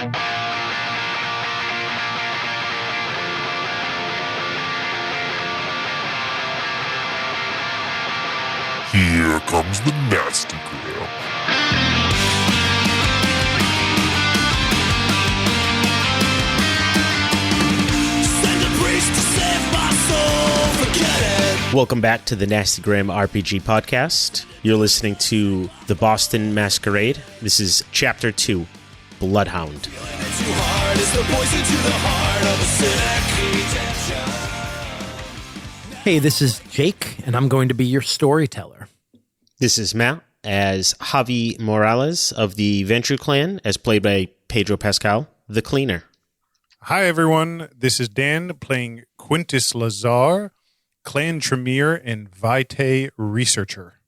Here comes the nasty gram. Send a priest to save my soul, forget it. Welcome back to the Nasty Gram RPG podcast. You're listening to the Boston Masquerade. This is Chapter 2, Bloodhound. Too hard is the poison to the heart of a cynic. Hey, this is Jake, and I'm going to be your storyteller. This is Matt as Javi Morales of the Venture Clan, as played by Pedro Pascal, the Cleaner. Hi, everyone. This is Dan playing Quintus Lazar, Clan Tremere, and Vitae Researcher.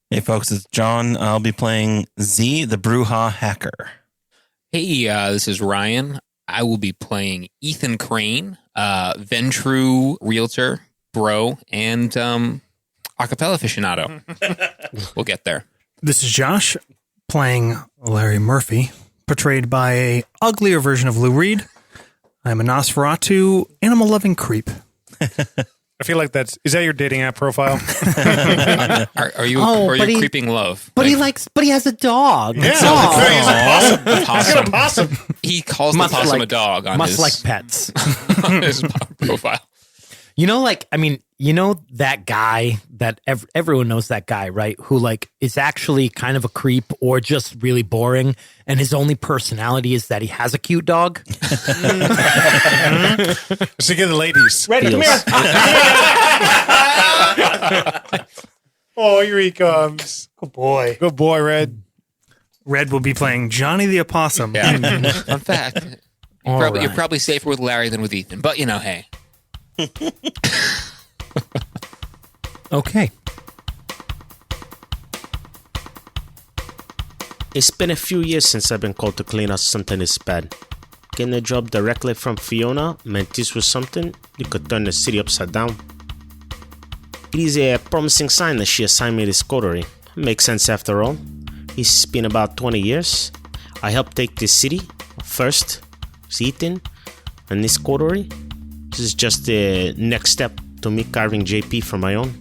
Hey, folks, it's John. I'll be playing Z, the Bruja Hacker. Hey, this is Ryan. I will be playing Ethan Crane, Ventru Realtor, Bro, and acapella aficionado. We'll get there. This is Josh, playing Larry Murphy, portrayed by a uglier version of Lou Reed. I'm a Nosferatu, animal-loving creep. I feel like is that your dating app profile? Are you creeping love? But he has a dog. Yeah, he's a possum. Possum. He calls the possum a dog on must his, like pets. on his profile. You know that guy that everyone knows that guy, right? Who is actually kind of a creep or just really boring, and his only personality is that he has a cute dog. So get the ladies. Red, come here. Oh, here he comes. Good boy. Good boy, Red. Red will be playing Johnny the Opossum. Yeah. Fun fact. You're right. probably safer with Larry than with Ethan, but hey. Okay. It's been a few years since I've been called to clean up something this bad. Getting a job directly from Fiona meant this was something you could turn the city upside down. It is a promising sign that she assigned me this coterie. Makes sense after all. It's been about 20 years. I helped take this city. First, it's Ethan, and this coterie. This is just the next step to me carving JP for my own.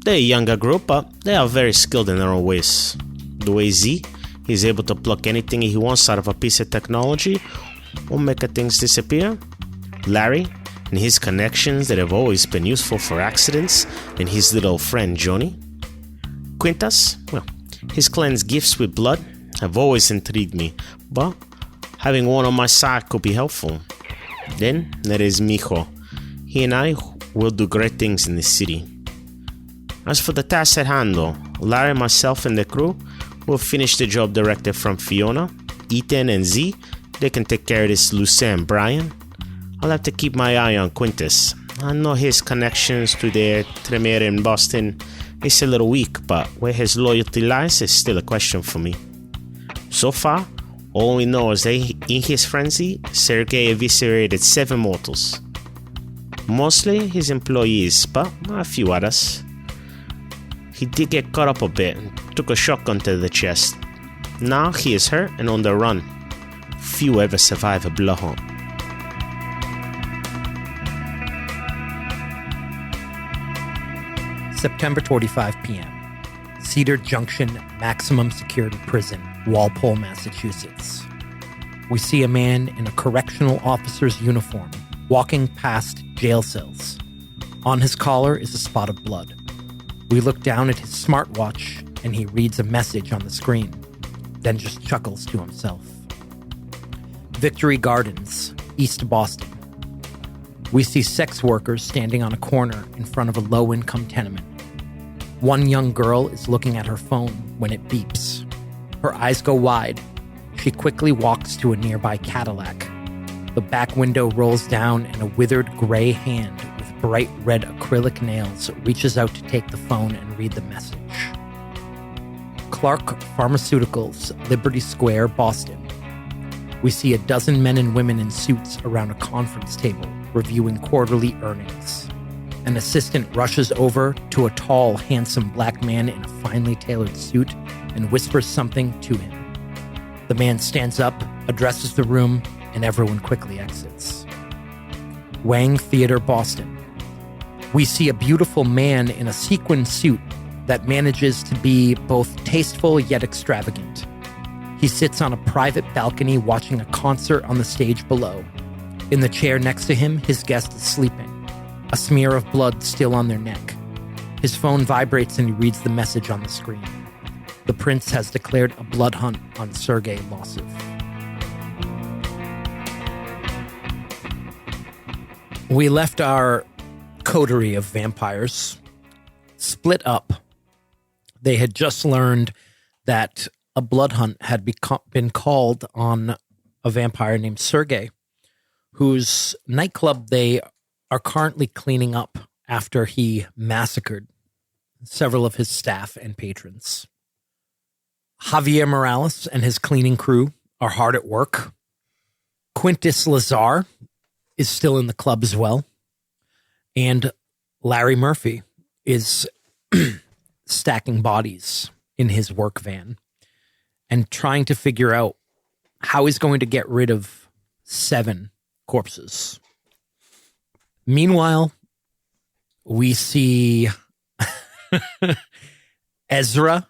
They're a younger group, but they are very skilled in their own ways. The way Z, he's able to pluck anything he wants out of a piece of technology or make things disappear. Larry, and his connections that have always been useful for accidents, and his little friend Johnny. Quintus, well, his clan's gifts with blood have always intrigued me, but having one on my side could be helpful. Then there is Mijo. He and I will do great things in this city. As for the task at hand though, Larry, myself, and the crew will finish the job directed from Fiona. Ethan and Z, they can take care of this Lucien and Brian. I'll have to keep my eye on Quintus. I know his connections to the Tremere in Boston is a little weak, but where his loyalty lies is still a question for me. So far, all we know is that in his frenzy, Sergey eviscerated 7 mortals. Mostly his employees, but a few others. He did get caught up a bit and took a shotgun to the chest. Now he is hurt and on the run. Few ever survive a Bloodhound. September 25 p.m. Cedar Junction Maximum Security Prison, Walpole, Massachusetts. We see a man in a correctional officer's uniform walking past jail cells. On his collar is a spot of blood. We look down at his smartwatch and he reads a message on the screen, then just chuckles to himself. Victory Gardens, East Boston. We see sex workers standing on a corner in front of a low-income tenement. One young girl is looking at her phone when it beeps. Her eyes go wide. She quickly walks to a nearby Cadillac. The back window rolls down and a withered gray hand with bright red acrylic nails reaches out to take the phone and read the message. Clark Pharmaceuticals, Liberty Square, Boston. We see a dozen men and women in suits around a conference table reviewing quarterly earnings. An assistant rushes over to a tall, handsome black man in a finely tailored suit and whispers something to him. The man stands up addresses the room, and everyone quickly exits. Wang Theater, Boston. We see a beautiful man in a sequin suit that manages to be both tasteful yet extravagant. He sits on a private balcony watching a concert on the stage below. In the chair next to him, his guest is sleeping, a smear of blood still on their neck. His phone vibrates and he reads the message on the screen. The prince has declared a blood hunt on Sergey Losov. We left our coterie of vampires split up. They had just learned that a blood hunt had been called on a vampire named Sergey, whose nightclub they are currently cleaning up after he massacred several of his staff and patrons. Javier Morales and his cleaning crew are hard at work. Quintus Lazar is still in the club as well. And Larry Murphy is stacking bodies in his work van and trying to figure out how he's going to get rid of 7 corpses. Meanwhile, we see Ezra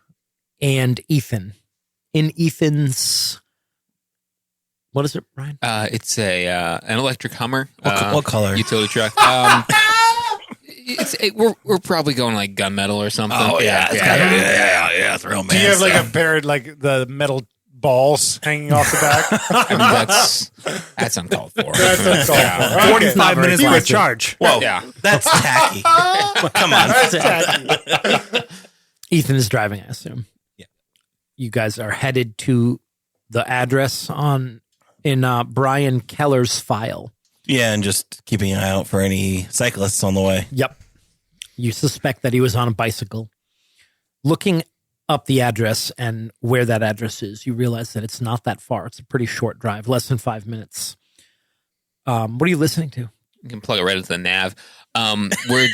and Ethan in Ethan's, what is it, Brian? It's an electric Hummer. What color? Utility truck. We're probably going like gunmetal or something. Oh yeah, it's real man. Do you have like a pair of like the metal balls hanging off the back? I mean, that's uncalled for. That's uncalled for. Okay. 45 minutes Not per very charge. Whoa, Yeah. that's tacky. Come on. That's tacky. Ethan is driving, I assume. Yeah. You guys are headed to the address in Brian Keller's file. Yeah, and just keeping an eye out for any cyclists on the way. Yep. You suspect that he was on a bicycle. Looking up the address and where that address is, you realize that it's not that far. It's a pretty short drive, less than 5 minutes. What are you listening to? You can plug it right into the nav. We're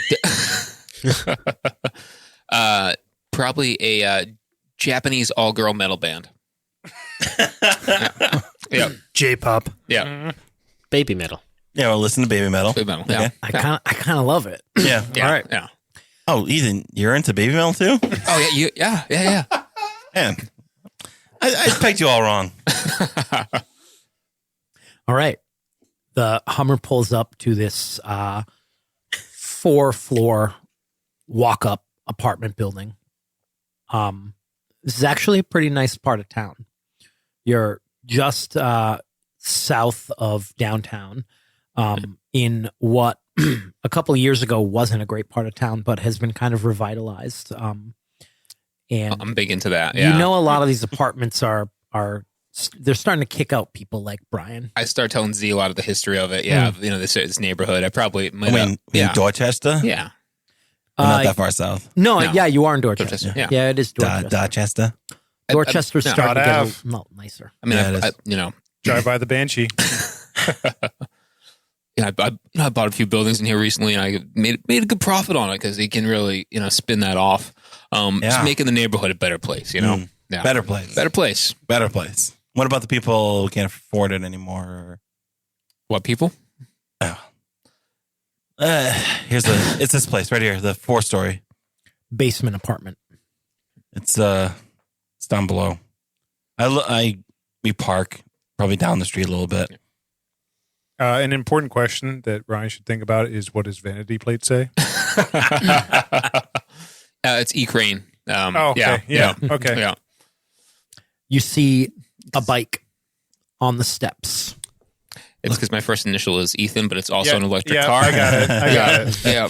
probably a Japanese all-girl metal band. Yeah. J-pop. Yeah. Baby metal. Yeah, we'll listen to baby metal. Baby metal. Yeah. Okay. I kind of love it. Yeah. Yeah. All right. Yeah. Oh, Ethan, you're into baby metal too? Oh yeah. Yeah. Man, I pegged you all wrong. All right. The Hummer pulls up to this 4-floor walk-up apartment building. This is actually a pretty nice part of town. You're just south of downtown, in what a couple of years ago wasn't a great part of town, but has been kind of revitalized. And I'm big into that. Yeah. you know, a lot of these apartments are they're starting to kick out people like Brian. I start telling Z a lot of the history of it. Yeah. You know, this neighborhood. I probably might. I mean, in Dorchester? Yeah. We're not that far south. No, No. yeah, you are in Dorchester. Dorchester, yeah. It is Dorchester. Dorchester? Dorchester's no, starting to Not get a lot nicer. I mean, Yeah, it is. you know, Drive by the Banshee. I bought a few buildings in here recently, and I made a good profit on it because you can really, you know, spin that off. Just making the neighborhood a better place. You know, yeah. Better place. Better place. Better place. What about the people who can't afford it anymore? What people? It's this place right here, the 4-story. Basement apartment. It's down below. We park probably down the street a little bit. An important question that Ryan should think about is, what does vanity plate say? It's E-Crane. Okay. Yeah. Okay. Yeah. You see a bike on the steps. It's because my first initial is Ethan, but it's also Yeah, an electric yeah, car. I got it. I got it. Yeah.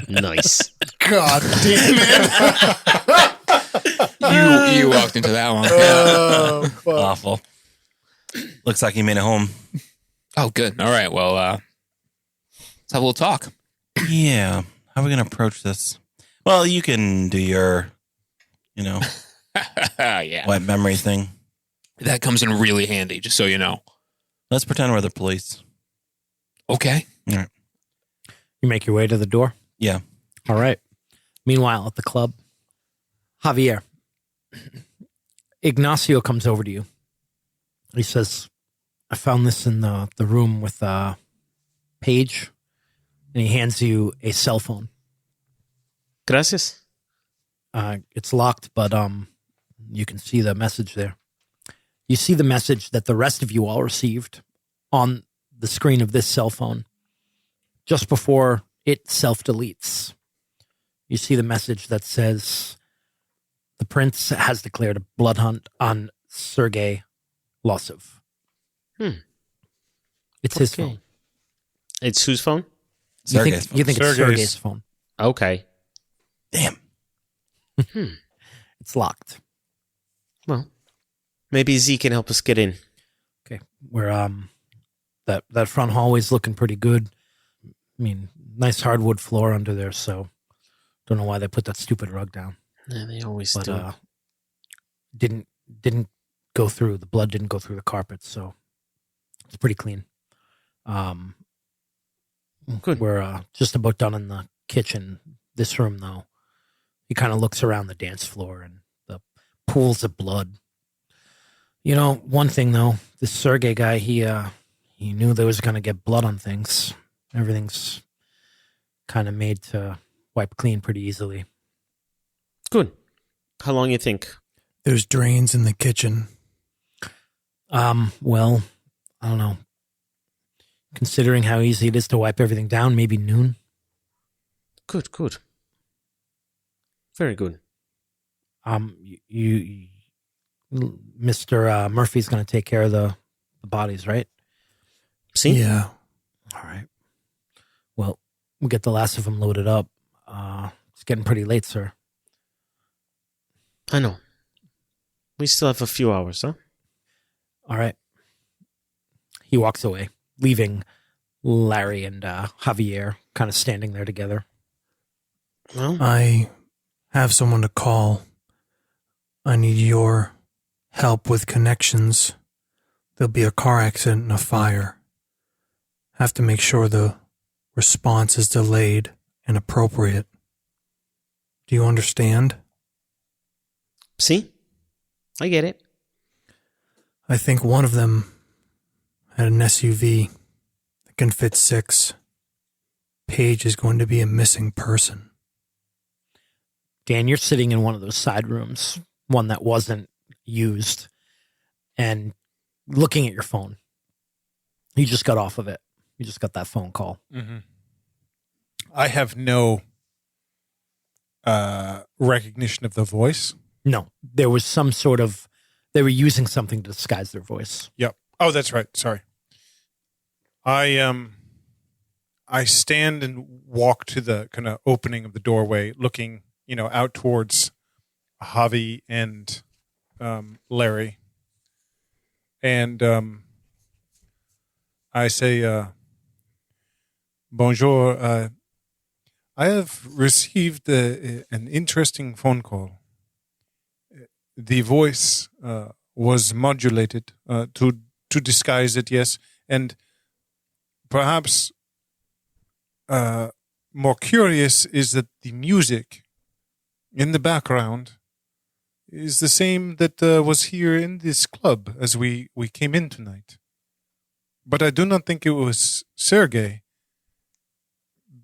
Nice. God damn it. You walked into that one. Oh, fuck. Awful. Looks like he made it home. Oh, good. All right. Well, let's have a little talk. Yeah. How are we going to approach this? Well, you can do your, Yeah. wet memory thing. That comes in really handy, just so you know. Let's pretend we're the police. Okay. All right. You make your way to the door. Yeah. All right. Meanwhile, at the club, Javier, Ignacio comes over to you. He says, I found this in the room with Paige, and he hands you a cell phone. Gracias. It's locked, but you can see the message there. You see the message that the rest of you all received on the screen of this cell phone just before it self-deletes. You see the message that says, the prince has declared a blood hunt on Sergey Losov. It's his Okay. phone. It's whose phone? You think, Sergey's phone. you think it's Sergey's. Sergey's phone. Okay. Damn. It's locked. Well, maybe Z can help us get in. Okay. Where that front hallway's looking pretty good. I mean, nice hardwood floor under there, so don't know why they put that stupid rug down. Yeah, they always But do. didn't go through, the blood didn't go through the carpet, so it's pretty clean. Good. We're just about done in the kitchen. This room, though, he kind of looks around the dance floor and the pools of blood. You know, one thing though, this Sergey guy, he knew there was going to get blood on things. Everything's kind of made to wipe clean pretty easily. Good. How long you think? There's drains in the kitchen. Well, I don't know. Considering how easy it is to wipe everything down, maybe noon. Good, good. Very good. You Mr. Murphy's going to take care of the bodies, right? See? Yeah. All right. Well, we'll get the last of them loaded up. It's getting pretty late, sir. I know. We still have a few hours, huh? All right. He walks away, leaving Larry and Javier kind of standing there together. Well, I have someone to call. I need your help with connections. There'll be a car accident and a fire. Have to make sure the response is delayed and appropriate. Do you understand? see? I get it. I think one of them had an SUV that can fit 6. Paige is going to be a missing person. Dan, you're sitting in one of those side rooms, one that wasn't used, and looking at your phone. You just got off of it. You just got that phone call. Mm-hmm. I have no recognition of the voice. No, there was some sort of, they were using something to disguise their voice. Yep. Oh, that's right. Sorry. I stand and walk to the kind of opening of the doorway, looking, out towards Javi and Larry, and I say, "Bonjour. I have received an interesting phone call. The voice was modulated to disguise it, yes, and perhaps more curious is that the music in the background is the same that was here in this club as we came in tonight. But I do not think it was Sergey,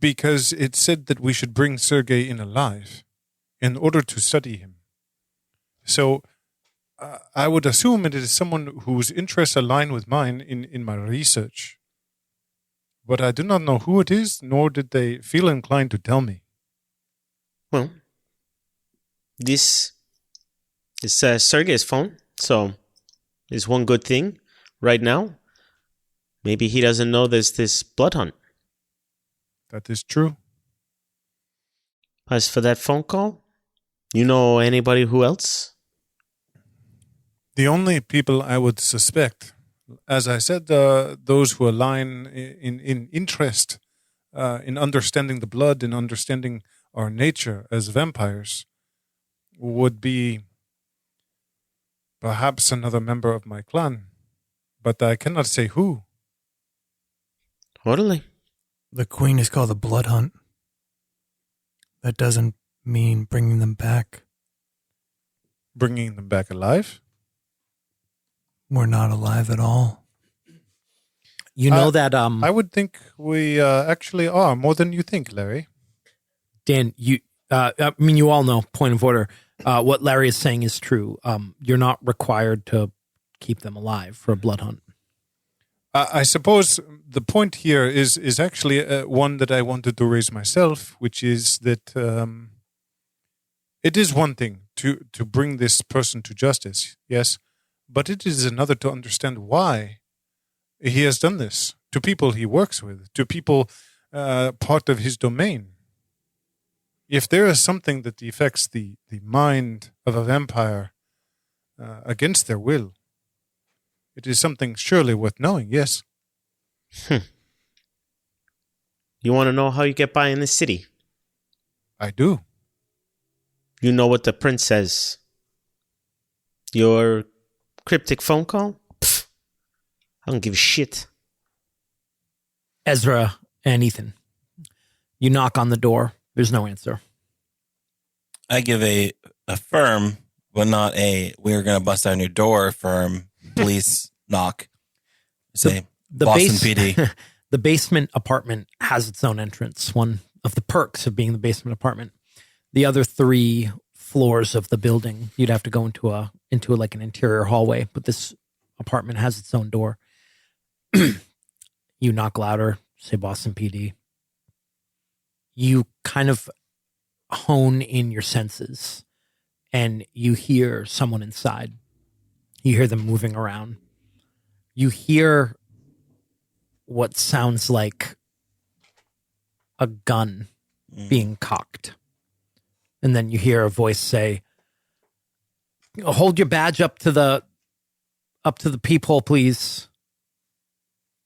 because it said that we should bring Sergey in alive in order to study him. So I would assume it is someone whose interests align with mine in my research. But I do not know who it is, nor did they feel inclined to tell me. Well, this is Sergey's phone, so it's one good thing right now. Maybe he doesn't know there's this blood hunt. That is true. As for that phone call, you know anybody who else? The only people I would suspect, as I said, those who align in interest, in understanding the blood, in understanding our nature as vampires, would be perhaps another member of my clan. But I cannot say who. Totally. The queen is called the Blood Hunt. That doesn't mean bringing them back. Bringing them back alive? We're not alive at all. You know that I would think we actually are more than you think, Larry. Dan, you all know, point of order, what Larry is saying is true. You're not required to keep them alive for a blood hunt. I suppose the point here is actually one that I wanted to raise myself, which is that it is one thing to bring this person to justice, yes, but it is another to understand why he has done this to people he works with, to people part of his domain. If there is something that affects the mind of a vampire against their will, it is something surely worth knowing, yes. You want to know how you get by in this city? I do. You know what the prince says. Your cryptic phone call? Pfft, I don't give a shit. Ezra and Ethan, you knock on the door. There's no answer. I give a firm, but not a we're going to bust down your door firm police knock. Say, Boston PD. The basement apartment has its own entrance. One of the perks of being the basement apartment. The other 3 floors of the building, you'd have to go into like an interior hallway, but this apartment has its own door. You knock louder, say Boston PD. You kind of hone in your senses and you hear someone inside. You hear them moving around. You hear what sounds like a gun being cocked. And then you hear a voice say, "Hold your badge up to the peephole, please."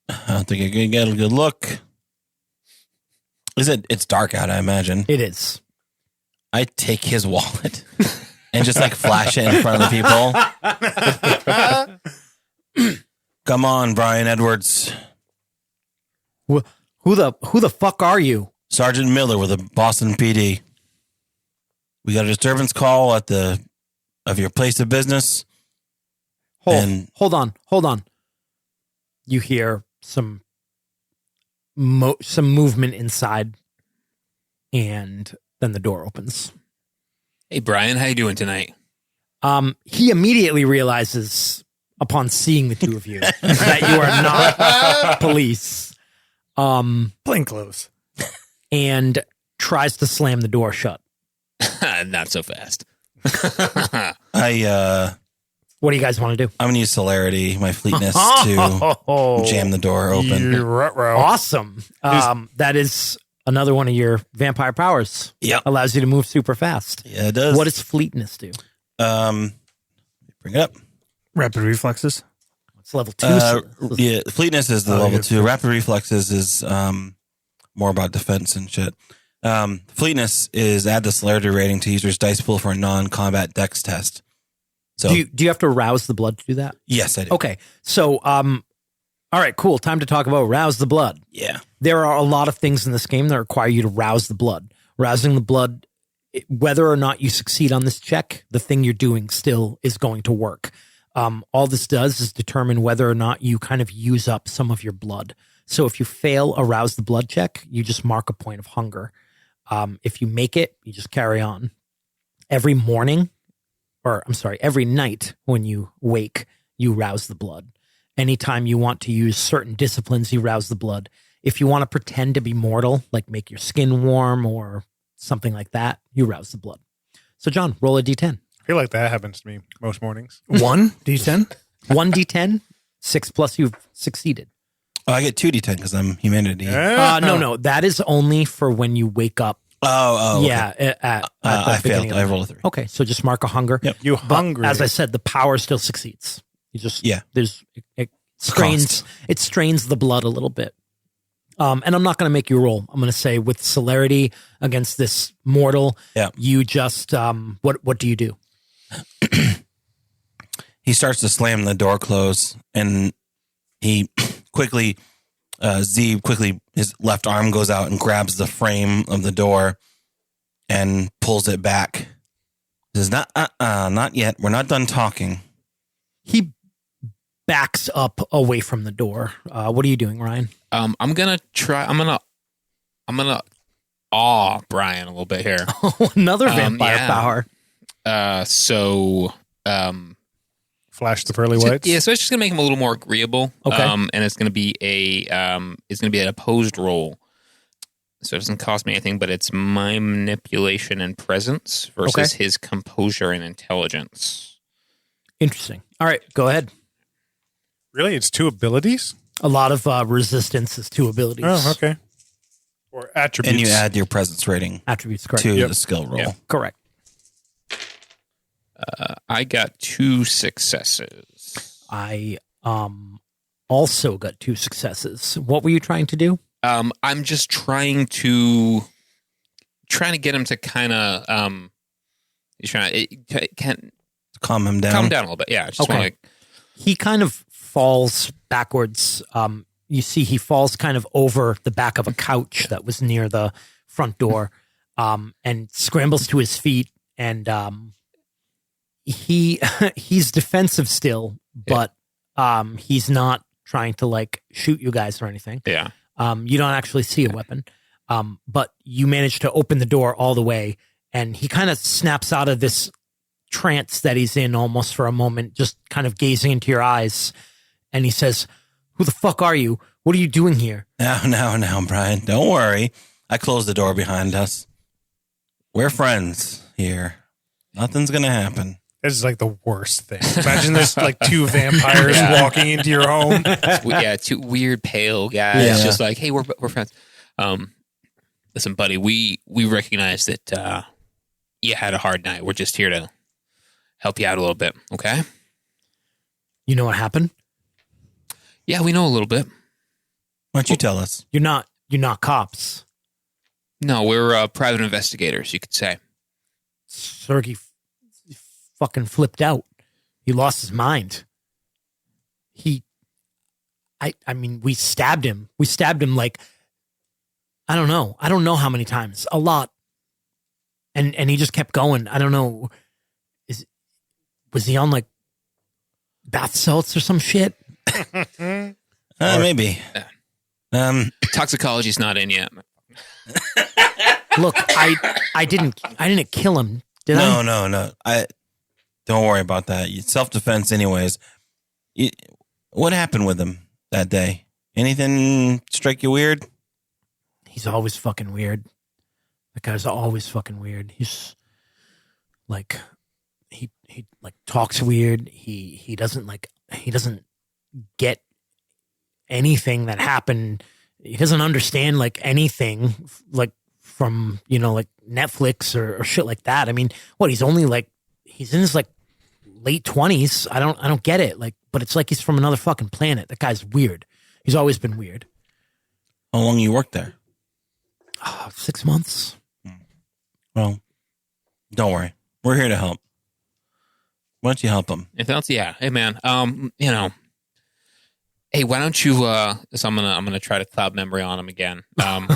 I don't think you're going to get a good look. It's dark out, I imagine. It is. I take his wallet and just like flash it in front of the people. Come on, Brian Edwards. Who the fuck are you? Sergeant Miller with the Boston PD. We got a disturbance call of your place of business. Hold on. You hear some movement inside, and then the door opens. Hey, Brian, how you doing tonight? He immediately realizes, upon seeing the two of you, that you are not police. Plainclothes. And tries to slam the door shut. Not so fast. What do you guys want to do? I'm going to use celerity, my fleetness, to jam the door open. Awesome. That is another one of your vampire powers. Yep. Allows you to move super fast. Yeah, it does. What does fleetness do? Bring it up. Rapid reflexes. It's level 2. Yeah, fleetness is the level 2. Rapid reflexes is more about defense and shit. Fleetness is add the celerity rating to user's dice pool for a non-combat dex test. So, do you have to rouse the blood to do that? Yes, I do. Okay. So, all right, cool. Time to talk about rouse the blood. Yeah. There are a lot of things in this game that require you to rouse the blood. Rousing the blood, whether or not you succeed on this check, the thing you're doing still is going to work. All this does is determine whether or not you kind of use up some of your blood. So if you fail a rouse the blood check, you just mark a point of hunger. If you make it, you just carry on. Every night when you wake, you rouse the blood. Anytime you want to use certain disciplines, you rouse the blood. If you want to pretend to be mortal, like make your skin warm or something like that, you rouse the blood. So John, roll a D10. I feel like that happens to me most mornings. 1 D10? 1 D10, 6 plus you've succeeded. Oh, I get 2 D10 because I'm humanity. No. That is only for when you wake up. Oh, yeah. okay. I failed. I rolled a 3. Okay, so just mark a hunger. Yep. You But hungry. as I said, the power still succeeds. You just it Cost. strains the blood a little bit. And I'm not going to make you roll. I'm going to say with celerity against this mortal. Yeah. You just what do you do? He starts to slam the door close, and he quickly, his left arm goes out and grabs the frame of the door and pulls it back. He says, not yet. We're not done talking. He backs up away from the door. What are you doing, Ryan? I'm gonna awe Brian a little bit here. Another vampire power. Flash the pearly whites. So it's just gonna make him a little more agreeable. Okay. And it's gonna be an opposed roll. So it doesn't cost me anything, but it's my manipulation and presence versus his composure and intelligence. Interesting. All right, go ahead. Really? It's 2 abilities? A lot of resistance is 2 abilities. Oh, okay. Or attributes. And you add your presence rating Attributes, correct. to the skill roll. Yep. Correct. I got 2 successes. I also got 2 successes. What were you trying to do? I'm just trying to get him to kind of Calm him down. calm down a little bit. Yeah, I just want to. He kind of falls backwards. You see, he falls kind of over the back of a couch that was near the front door, and scrambles to his feet. And he's defensive still, but he's not trying to like shoot you guys or anything. Yeah. You don't actually see a weapon, but you manage to open the door all the way, and he kind of snaps out of this trance that he's in almost for a moment, just kind of gazing into your eyes, and he says, "Who the fuck are you? What are you doing here?" Now, Brian. Don't worry. I closed the door behind us. We're friends here. Nothing's going to happen. This is like the worst thing. Imagine this like 2 vampires walking into your home. 2 weird pale guys. Yeah. Just like, hey, we're friends. Listen, buddy, we recognize that you had a hard night. We're just here to help you out a little bit. Okay. You know what happened? Yeah, we know a little bit. Why don't you tell us? You're not cops. No, we're private investigators, you could say. Sergey fucking flipped out. He lost his mind. I mean, we stabbed him. We stabbed him like, I don't know how many times. A lot. And he just kept going. I don't know. Was he on like bath salts or some shit? Maybe. Toxicology's not in yet. Look, I didn't kill him, did I? No. Don't worry about that. Self-defense anyways. What happened with him that day? Anything strike you weird? He's always fucking weird. That guy's always fucking weird. He's like, he like talks weird. He doesn't get anything that happened. He doesn't understand like anything like from, like Netflix or shit like that. I mean, he's only like, he's in his like late 20s. I don't get it. Like, but it's like he's from another fucking planet. That guy's weird. He's always been weird. How long you worked there? 6 months. Well, don't worry. We're here to help. Why don't you help him? Anything else? Yeah. Hey, man. Hey, why don't you? So I'm gonna try to cloud memory on him again. Let's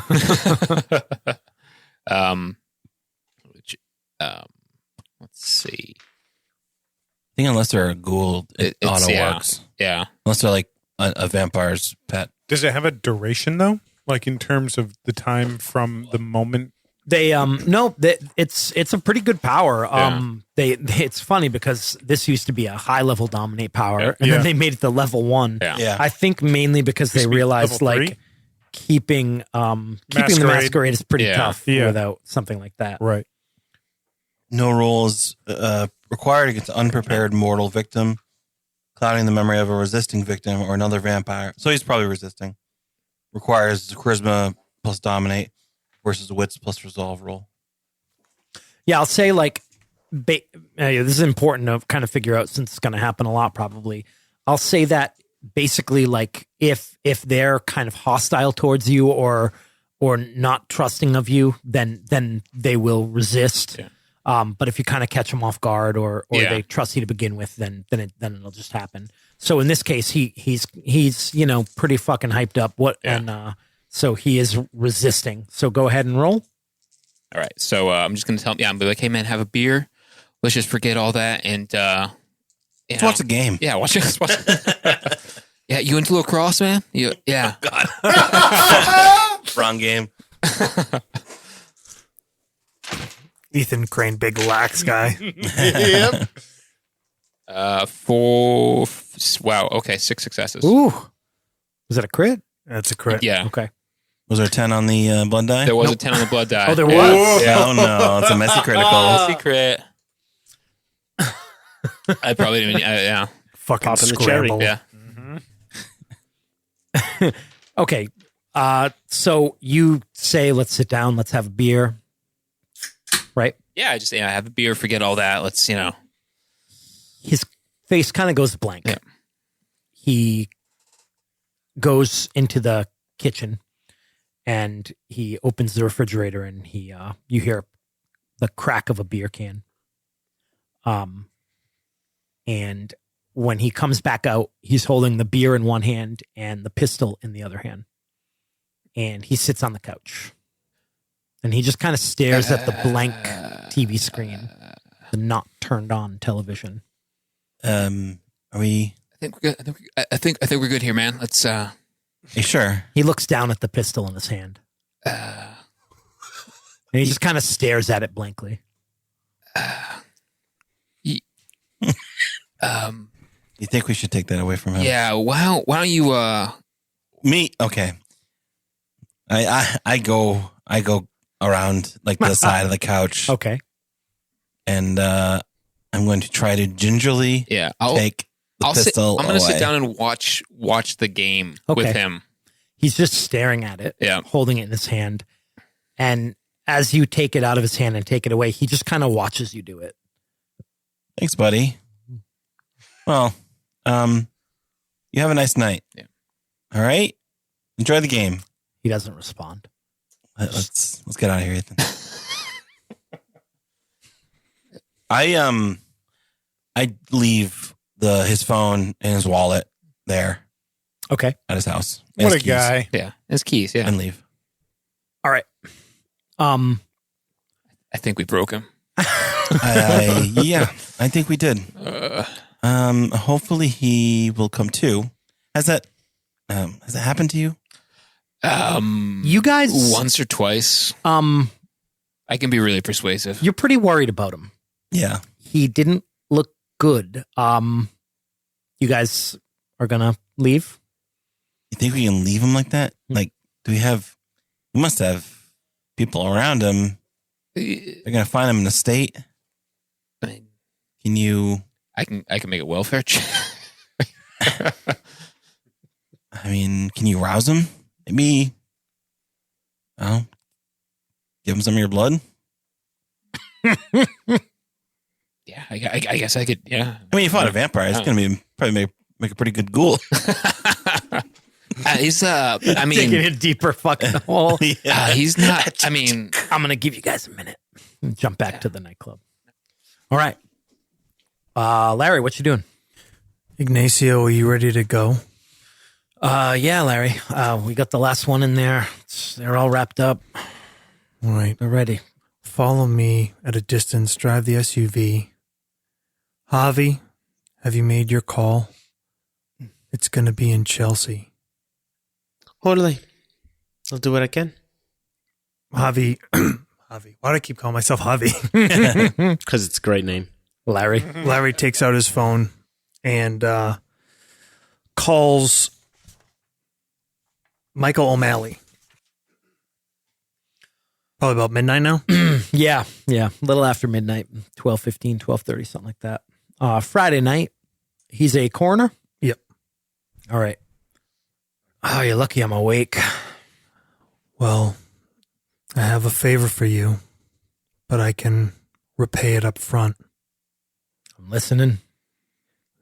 see. I think unless they're a ghoul, it auto works. Yeah. Unless they're like a vampire's pet. Does it have a duration though? Like in terms of the time from the moment? It's a pretty good power. Yeah. It's funny because this used to be a high level dominate power, Yeah. and then they made it to level 1. Yeah. I think mainly because they Used to be realized level like 3? keeping the masquerade is pretty Yeah. tough without something like that. Right. No rolls required against an unprepared mortal victim, clouding the memory of a resisting victim or another vampire. So he's probably resisting. Requires charisma plus dominate versus wits plus resolve roll. Yeah, I'll say like this is important to kind of figure out since it's going to happen a lot probably. I'll say that basically like if they're kind of hostile towards you or not trusting of you, then they will resist. Yeah. But if you kind of catch them off guard or they trust you to begin with, then it'll just happen. So in this case, he's pretty fucking hyped up. So he is resisting. So go ahead and roll. All right. So I'm just gonna tell him. Yeah, I'm gonna be like, hey man, have a beer. Let's just forget all that and Let's watch the game. Yeah, watch it. Yeah, you into lacrosse, man? Yeah. God. Wrong game. Ethan Crane, big lax guy. Yep. 4. Wow. Okay, 6 successes. Ooh. Was that a crit? That's a crit. Yeah. Okay. Was there a 10 on the blood die? There was a 10 on the blood die. Oh, there was? Yeah. Oh, no. It's a messy critical. Secret. I probably didn't even. Yeah. Fucking Popping the cherry. scramble. Yeah. Okay. So you say, let's sit down, let's have a beer. Right? Yeah. I just have a beer. Forget all that. Let's His face kind of goes blank. Yeah. He goes into the kitchen and he opens the refrigerator and you hear the crack of a beer can. And when he comes back out, he's holding the beer in one hand and the pistol in the other hand. And he sits on the couch. And he just kind of stares at the blank TV screen, the not turned on television. Are we... I think we're good. I think we're good here, man. Let's. Are you sure? He looks down at the pistol in his hand. And he just kind of stares at it blankly. You think we should take that away from him? Yeah. Why don't you? Me? Okay. I go around like the side of the couch. Okay. And I'm going to try to gingerly take the pistol I'm going to away. sit down and watch the game with him. He's just staring at it, holding it in his hand. And as you take it out of his hand and take it away, he just kind of watches you do it. Thanks, buddy. Well, you have a nice night. Yeah. All right. Enjoy the game. He doesn't respond. Let's get out of here, Ethan. I leave his phone and his wallet there. Okay. At his house. What a guy. Yeah. His keys. Yeah. And leave. All right. I think we broke him. Yeah, I think we did. Hopefully he will come too. Has that happened to you? You guys once or twice. I can be really persuasive. You're pretty worried about him. Yeah. He didn't look good. You guys are gonna leave? You think we can leave him like that? Like, we must have people around him. They're gonna find him in a state. Can you? I can make a welfare check. I mean, can you rouse him? Maybe. Give him some of your blood. Yeah, I guess I could. Yeah. I mean, you fought a vampire. It's gonna be probably make a pretty good ghoul. He's I mean, taking a deeper fucking hole. He's not. I mean, I'm gonna give you guys a minute. Jump back to the nightclub. All right, Larry, what you doing? Ignacio, are you ready to go? Yeah, Larry. We got the last one in there. They're all wrapped up. All right. They're ready. Follow me at a distance. Drive the SUV. Javi, have you made your call? It's going to be in Chelsea. Totally. I'll do what I can. Javi. Javi. Why do I keep calling myself Javi? Because it's a great name. Larry. Larry takes out his phone and calls Michael O'Malley. Probably about midnight now. Yeah. A little after midnight, 12:15, 12:30, something like that. Friday night. He's a coroner? Yep. All right. Oh, you're lucky I'm awake. Well, I have a favor for you, but I can repay it up front. I'm listening.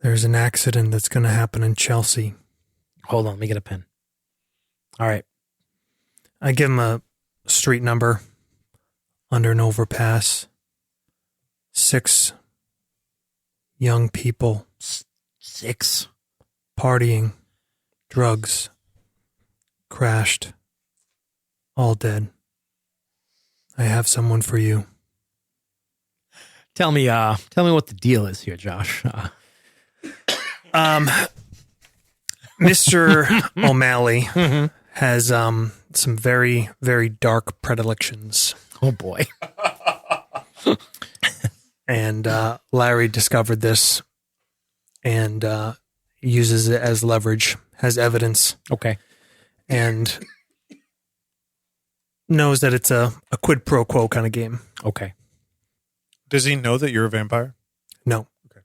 There's an accident that's going to happen in Chelsea. Hold on, let me get a pen. All right. I give him a street number under an overpass. 6 young people. 6? Partying. Drugs. Crashed. All dead. I have someone for you. Tell me what the deal is here, Josh. Mr. O'Malley has some very, very dark predilections. Oh boy. And Larry discovered this and uses it as leverage, has evidence, Okay. and knows that it's a quid pro quo kind of game. Okay. Does he know that you're a vampire? No. Okay.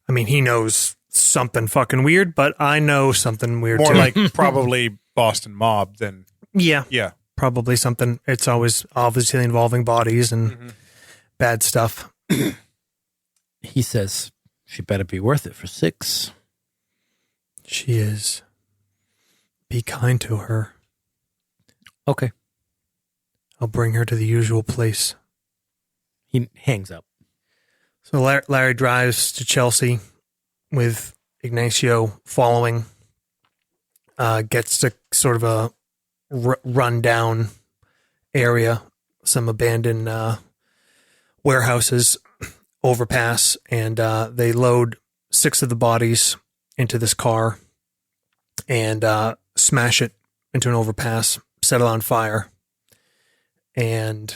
I mean, he knows something fucking weird, but I know something weird More too. like probably Boston Mob than yeah, yeah. probably something. It's always obviously involving bodies and bad stuff. He says she better be worth it for 6. She is. Be kind to her. Okay. I'll bring her to the usual place. He hangs up. So Larry drives to Chelsea with Ignacio following. Gets to sort of a run-down area, some abandoned warehouses, overpass, and they load 6 of the bodies into this car and smash it into an overpass, set it on fire, and,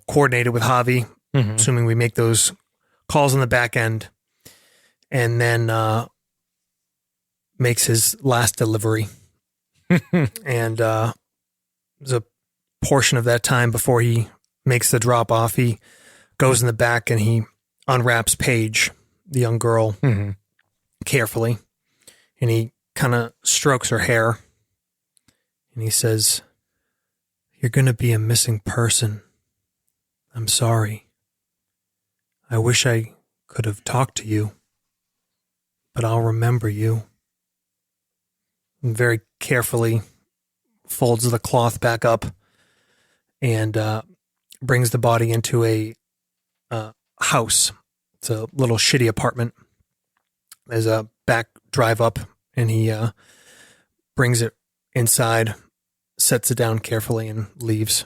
coordinate it with Javi, assuming we make those calls on the back end, and then makes his last delivery. And there's a portion of that time before he makes the drop off. He goes in the back and he unwraps Paige, the young girl, carefully. And he kind of strokes her hair. And he says, "You're going to be a missing person. I'm sorry. I wish I could have talked to you, but I'll remember you." And very carefully folds the cloth back up and brings the body into a house. It's a little shitty apartment. There's a back drive up, and he brings it inside, sets it down carefully, and leaves.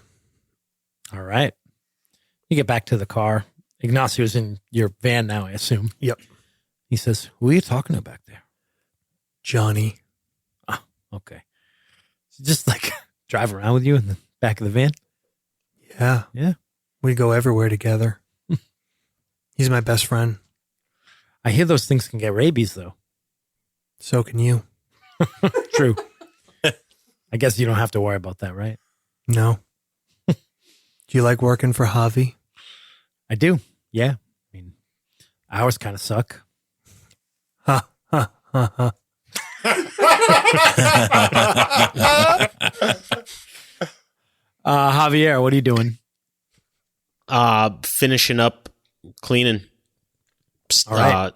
All right. You get back to the car. Ignacio's in your van now, I assume. Yep. He says, "Who are you talking to back there?" Johnny. Okay. So just like drive around with you in the back of the van? Yeah. Yeah. We go everywhere together. He's my best friend. I hear those things can get rabies, though. So can you. True. I guess you don't have to worry about that, right? No. Do you like working for Javi? I do. Yeah. I mean, hours kind of suck. Ha, ha, ha, ha. Javier, what are you doing? Finishing up cleaning. All right.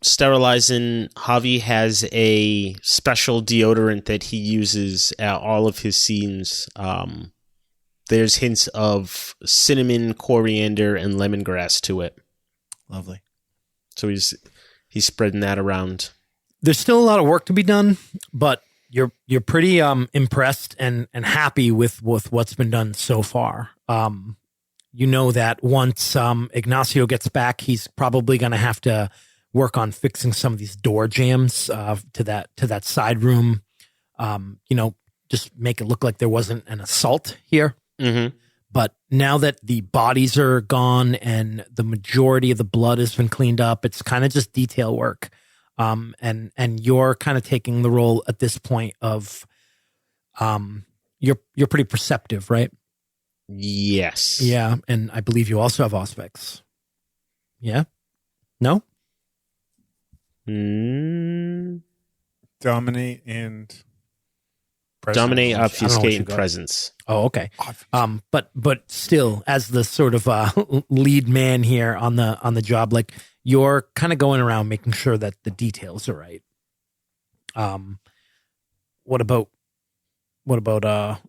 Sterilizing. Javi has a special deodorant that he uses at all of his scenes. There's hints of cinnamon, coriander, and lemongrass to it. Lovely. So he's spreading that around. There's still a lot of work to be done, but you're pretty impressed and happy with what's been done so far. You know that once Ignacio gets back, he's probably going to have to work on fixing some of these door jams to that side room. Just make it look like there wasn't an assault here. Mm-hmm. But now that the bodies are gone and the majority of the blood has been cleaned up, it's kind of just detail work. And you're kind of taking the role at this point of you're pretty perceptive, right? Yes. Yeah, and I believe you also have Auspex. Yeah? No? Dominate and presence. Dominate, I don't know what obfuscate, you and got. presence. Oh, okay. But still, as the sort of lead man here on the job, like you're kind of going around making sure that the details are right. What about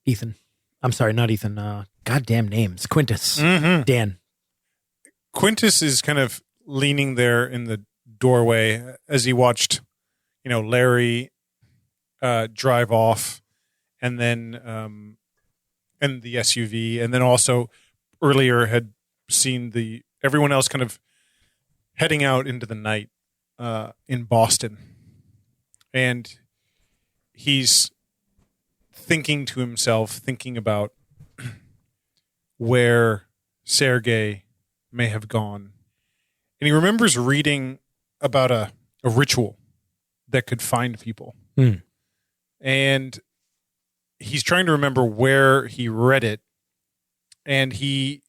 Ethan? I'm sorry, not Ethan. Goddamn names. Quintus. Mhm. Dan. Quintus is kind of leaning there in the doorway as he watched, Larry drive off, and then and the SUV, and then also earlier had seen everyone else kind of heading out into the night in Boston, and he's thinking to himself, thinking about where Sergey may have gone. And he remembers reading about a ritual that could find people. And he's trying to remember where he read it. And he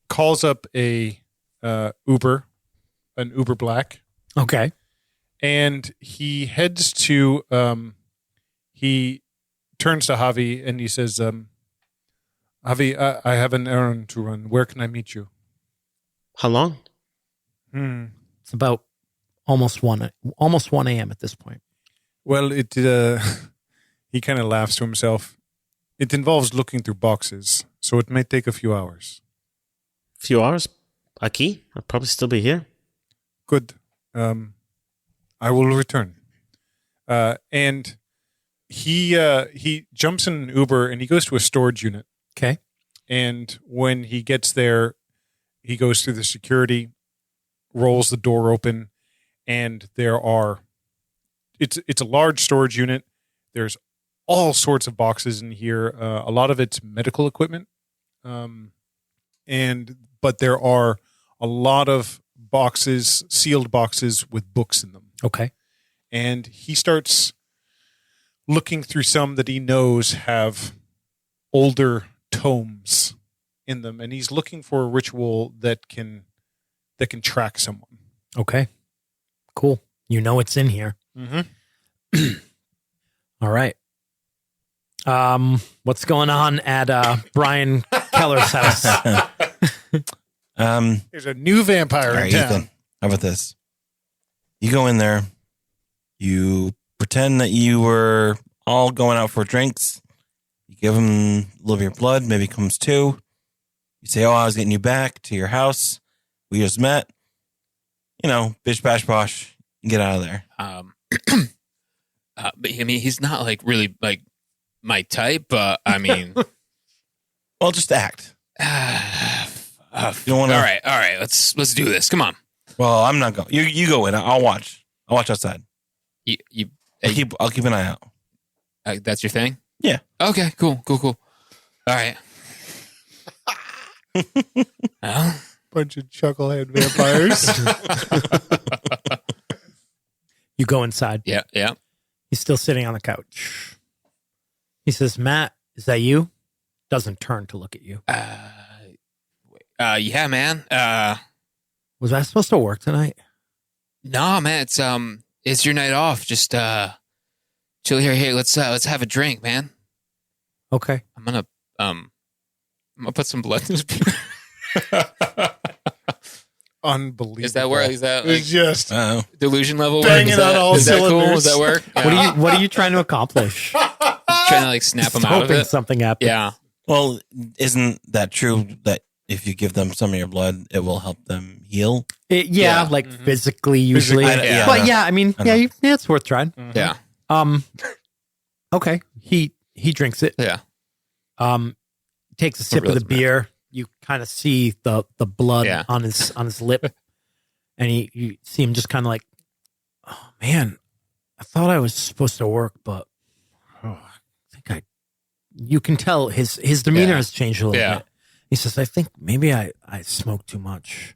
calls up an Uber Black. Okay. And he heads to, he turns to Javi and he says, Javi, I have an errand to run. Where can I meet you? How long? It's about almost 1 a.m. at this point. Well, it he kind of laughs to himself. It involves looking through boxes, so it may take a few hours. Few hours? Aquí? I'll probably still be here. Good. I will return. And he jumps in an Uber and he goes to a storage unit. Okay. And when he gets there, he goes through the security, rolls the door open, and it's a large storage unit. There's all sorts of boxes in here. A lot of it's medical equipment. But there are a lot of boxes, sealed boxes with books in them. Okay. And he starts looking through some that he knows have older tomes in them, and he's looking for a ritual that can track someone. Okay. Cool. You know it's in here. Mm-hmm. All right. What's going on at Brian Keller's house? There's a new vampire All right, in town. Ethan, how about this? You go in there, you pretend that you were all going out for drinks. You give him a little of your blood, maybe comes two. You say, I was getting you back to your house. We just met. Bish, bash, bosh. Get out of there. But I mean, he's not like really like my type, but I mean, Well, just act. You don't want to. all right. Let's do this. Come on. Well, I'm not going. You go in. I'll watch. I'll watch outside. I'll keep an eye out. That's your thing? Yeah. Okay, cool. All right. Well, Bunch of chucklehead vampires. You go inside. yeah. He's still sitting on the couch. He says, Matt, is that you? Doesn't turn to look at you. Yeah, man. Was I supposed to work tonight? No, man. It's your night off. Just chill here. Hey, let's have a drink, man. Okay. I'm gonna put some blood in his beer. Unbelievable. Is that where? Is that like, It's just Oh, delusion level? Banging Is that, on all is that cool? cylinders. Does that work? What are you trying to accomplish? Trying to like snap him Just out of hoping it? something happens. Yeah. well, isn't that true that if you give them some of your blood, it will help them heal? Yeah. Like physically, usually. Yeah. But yeah, I mean, yeah, it's worth trying. Yeah. Okay. He drinks it. Yeah. Takes a sip of the beer. You kind of see the blood Yeah. on his lip, and you see him just kind of like, oh man, I thought I was supposed to work, but I think you can tell his demeanor Yeah. has changed a little Yeah. bit. He says, I think maybe I smoked too much.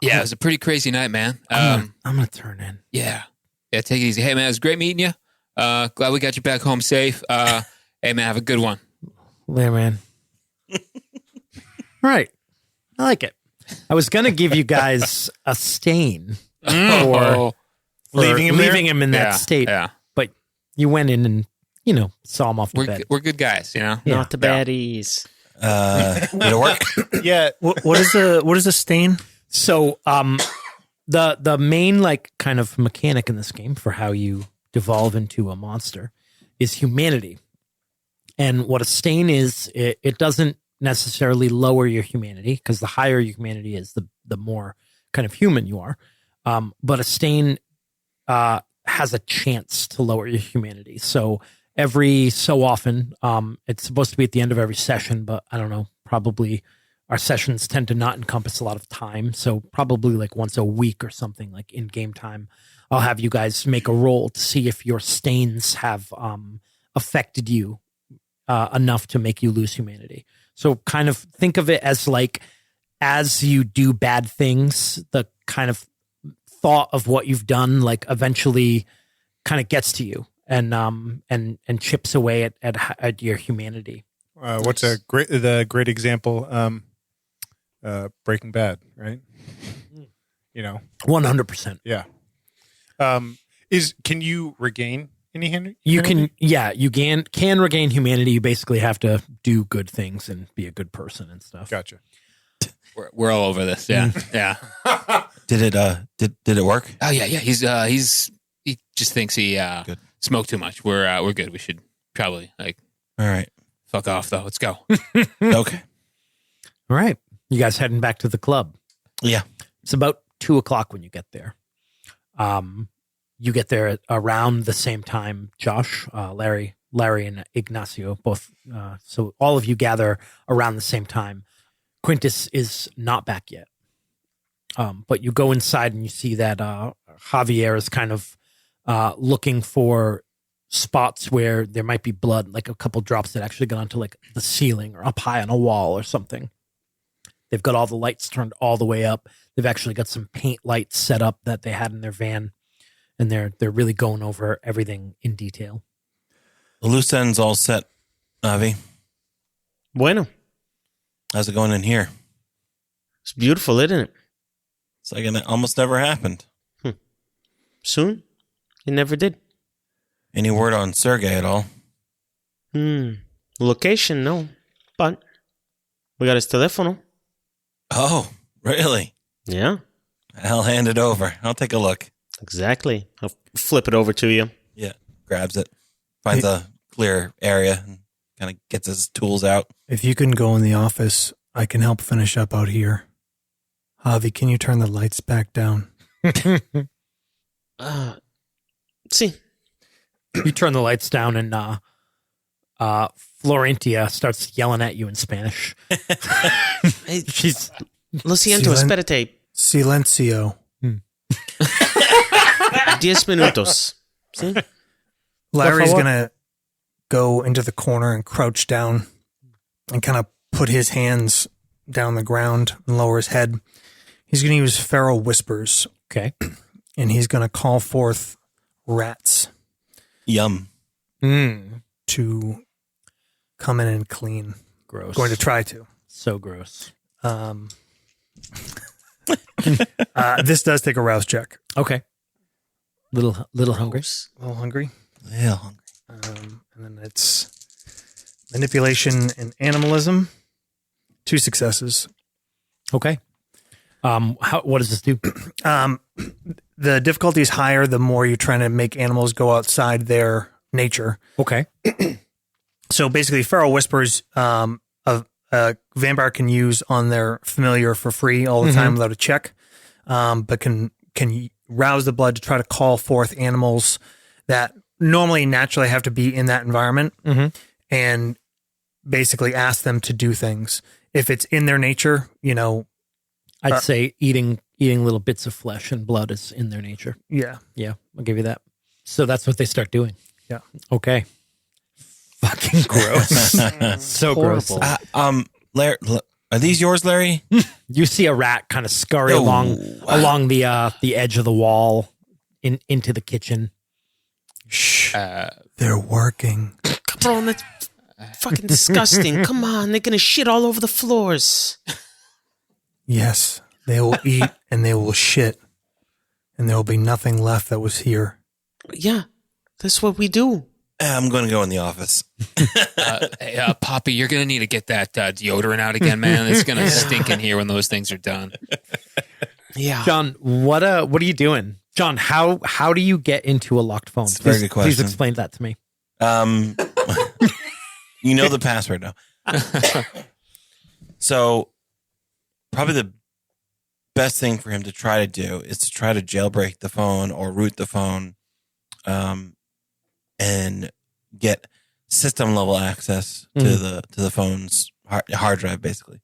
Yeah. It was a pretty crazy night, man. I'm gonna turn in. Yeah. Yeah. Take it easy. Hey, man. It was great meeting you. Glad we got you back home safe. Hey, man. Have a good one. Later, man. All right. I like it. I was going to give you guys a stain for leaving him in that state, Yeah. but you went in and, saw him off the bed. We're good guys, Yeah. Not the baddies. Did it work? yeah. What is a stain? So the main like kind of mechanic in this game for how you devolve into a monster is humanity. And what a stain is, it doesn't necessarily lower your humanity, because the higher your humanity is, the more kind of human you are. But a stain has a chance to lower your humanity. So every so often, it's supposed to be at the end of every session, but I don't know, probably our sessions tend to not encompass a lot of time. So probably like once a week or something, like in game time, I'll have you guys make a roll to see if your stains have affected you enough to make you lose humanity. So kind of think of it as like, as you do bad things, the kind of thought of what you've done, like eventually kind of gets to you and chips away at your humanity. What's the great example? Breaking Bad, right? 100%. Yeah. Can you regain any humanity? You can, you can regain humanity. You basically have to do good things and be a good person and stuff. Gotcha. We're all over this. Yeah, yeah. Did it work? Oh yeah. He just thinks he smoked too much. We're good. We should probably all right. Fuck off though. Let's go. Okay. All right. You guys heading back to the club? Yeah. It's about 2:00 when you get there. You get there around the same time. Josh, Larry, and Ignacio both. So all of you gather around the same time. Quintus is not back yet. But you go inside and you see that Javier is kind of looking for spots where there might be blood, like a couple drops that actually got onto like the ceiling or up high on a wall or something. They've got all the lights turned all the way up. They've actually got some paint lights set up that they had in their van, and they're really going over everything in detail. The loose end's all set, Avi. Bueno. How's it going in here? It's beautiful, isn't it? It's like it almost never happened. Soon? It never did. Any word on Sergey at all? Location, no. But we got his telephone. Oh, really? Yeah. I'll hand it over. I'll take a look. Exactly. I'll flip it over to you. Yeah. Grabs it. Finds a clear area and kind of gets his tools out. If you can go in the office, I can help finish up out here. Javi, can you turn the lights back down? See. You turn the lights down and Florentia starts yelling at you in Spanish. She's Lo siento, espérate. Silencio. 10 minutos. See? Larry's going to go into the corner and crouch down and kind of put his hands down the ground and lower his head. He's going to use feral whispers. Okay. And he's going to call forth rats. Yum. To come in and clean. Gross. Going to try to. So gross. This does take a rouse check. Okay. Little hungry. A little hungry. Yeah, hungry. And then it's manipulation and animalism. 2 successes. Okay. What does this do? The difficulty is higher the more you're trying to make animals go outside their nature. Okay. So basically, feral whispers, a vampire can use on their familiar for free all the time without a check, but can rouse the blood to try to call forth animals that normally naturally have to be in that environment, and basically ask them to do things. If it's in their nature, I'd say eating little bits of flesh and blood is in their nature. Yeah. Yeah, I'll give you that. So that's what they start doing. Yeah. Okay. Fucking gross. So gross. Larry, are these yours, Larry? You see a rat kind of scurry along the edge of the wall into the kitchen. Shh. They're working. Come on, that's fucking disgusting. Come on, they're gonna shit all over the floors. Yes, they will eat and they will shit, and there will be nothing left that was here. Yeah, that's what we do. I'm going to go in the office. Hey, Poppy, you're going to need to get that deodorant out again, man. It's going to stink in here when those things are done. Yeah. John, what are you doing? John, how do you get into a locked phone? It's a very good question. Please explain that to me. You know the password now. So probably the best thing for him to try to do is to try to jailbreak the phone or root the phone, and get system level access to the phone's hard drive, basically.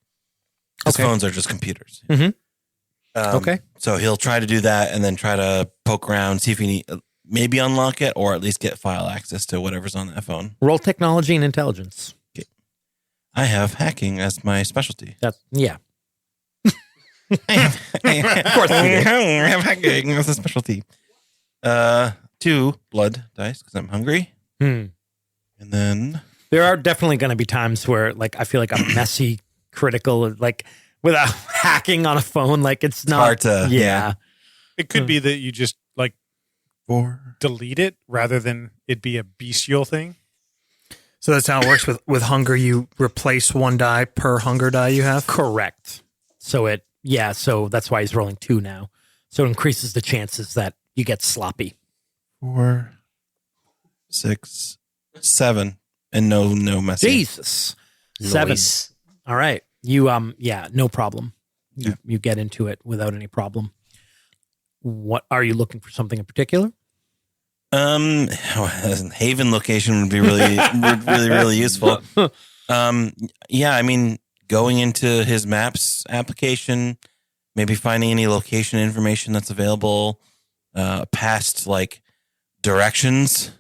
Because Okay. phones are just computers. Mhm. Okay. So he'll try to do that and then try to poke around, see if he need, maybe unlock it or at least get file access to whatever's on that phone. Roll technology and intelligence. I have hacking as my specialty. Yeah. Of course I have hacking as a specialty. 2 blood dice because I'm hungry. Hmm. And then There are definitely going to be times where, like, I feel like I'm messy, critical, like, without hacking on a phone. Like, it's not hard to- Yeah. It could be that you just like 4. delete it rather than it be a bestial thing. So that's how it works with hunger. You replace 1 die per hunger die you have. Correct. So so that's why he's rolling 2 now. So it increases the chances that you get sloppy. 4, 6, 7, and no message. Jesus. 7. Noise. All right. You no problem. You get into it without any problem. What are you looking for? Something in particular? Haven location would be really useful. Yeah, I mean, going into his maps application, maybe finding any location information that's available, past like directions,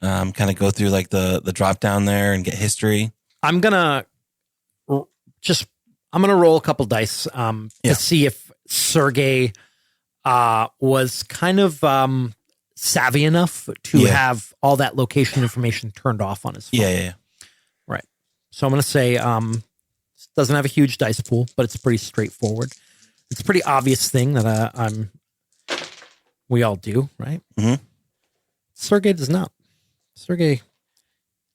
kind of go through like the drop down there and get history. I'm gonna roll a couple dice to see if Sergey was kind of savvy enough to have all that location information turned off on his phone. Yeah. Right. So I'm gonna say doesn't have a huge dice pool, but it's pretty straightforward. It's a pretty obvious thing that we all do, right? Mhm. Sergey does not. Sergey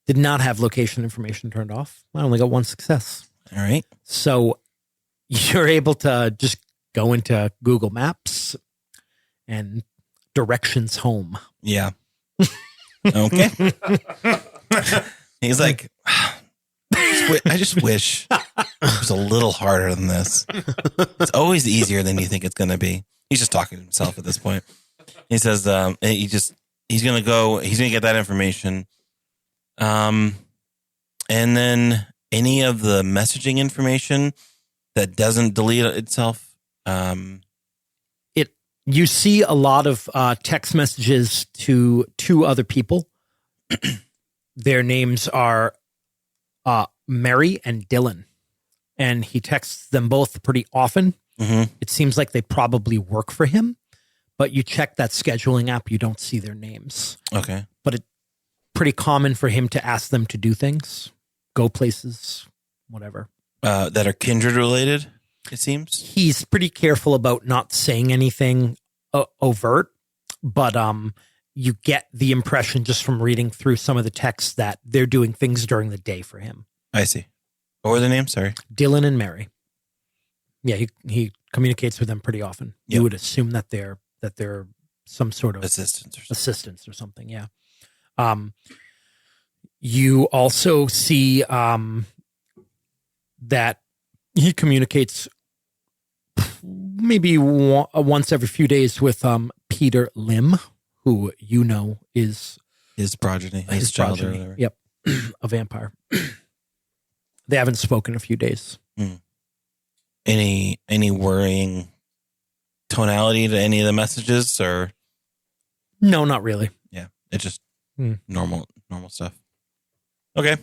did not have location information turned off. I only got 1 success. All right. So you're able to just go into Google Maps and directions home. Yeah. Okay. He's like, I just wish it was a little harder than this. It's always easier than you think it's going to be. He's just talking to himself at this point. He says, he's going to get that information. And then any of the messaging information that doesn't delete itself. You see a lot of text messages to 2 other people. Their names are Mary and Dylan. And he texts them both pretty often. Mm-hmm. It seems like they probably work for him. But you check that scheduling app, you don't see their names. Okay. But it's pretty common for him to ask them to do things, go places, whatever. That are kindred related, it seems. He's pretty careful about not saying anything overt, but you get the impression just from reading through some of the texts that they're doing things during the day for him. I see. What were the names? Sorry. Dylan and Mary. Yeah, he communicates with them pretty often. Yep. You would assume that they're some sort of Assistants or something. Yeah. You also see that he communicates maybe once every few days with Peter Lim, who you know is his progeny, his child or whatever. Yep, a vampire. They haven't spoken in a few days. Any worrying tonality to any of the messages, or No, not really. yeah, it's just normal stuff. Okay.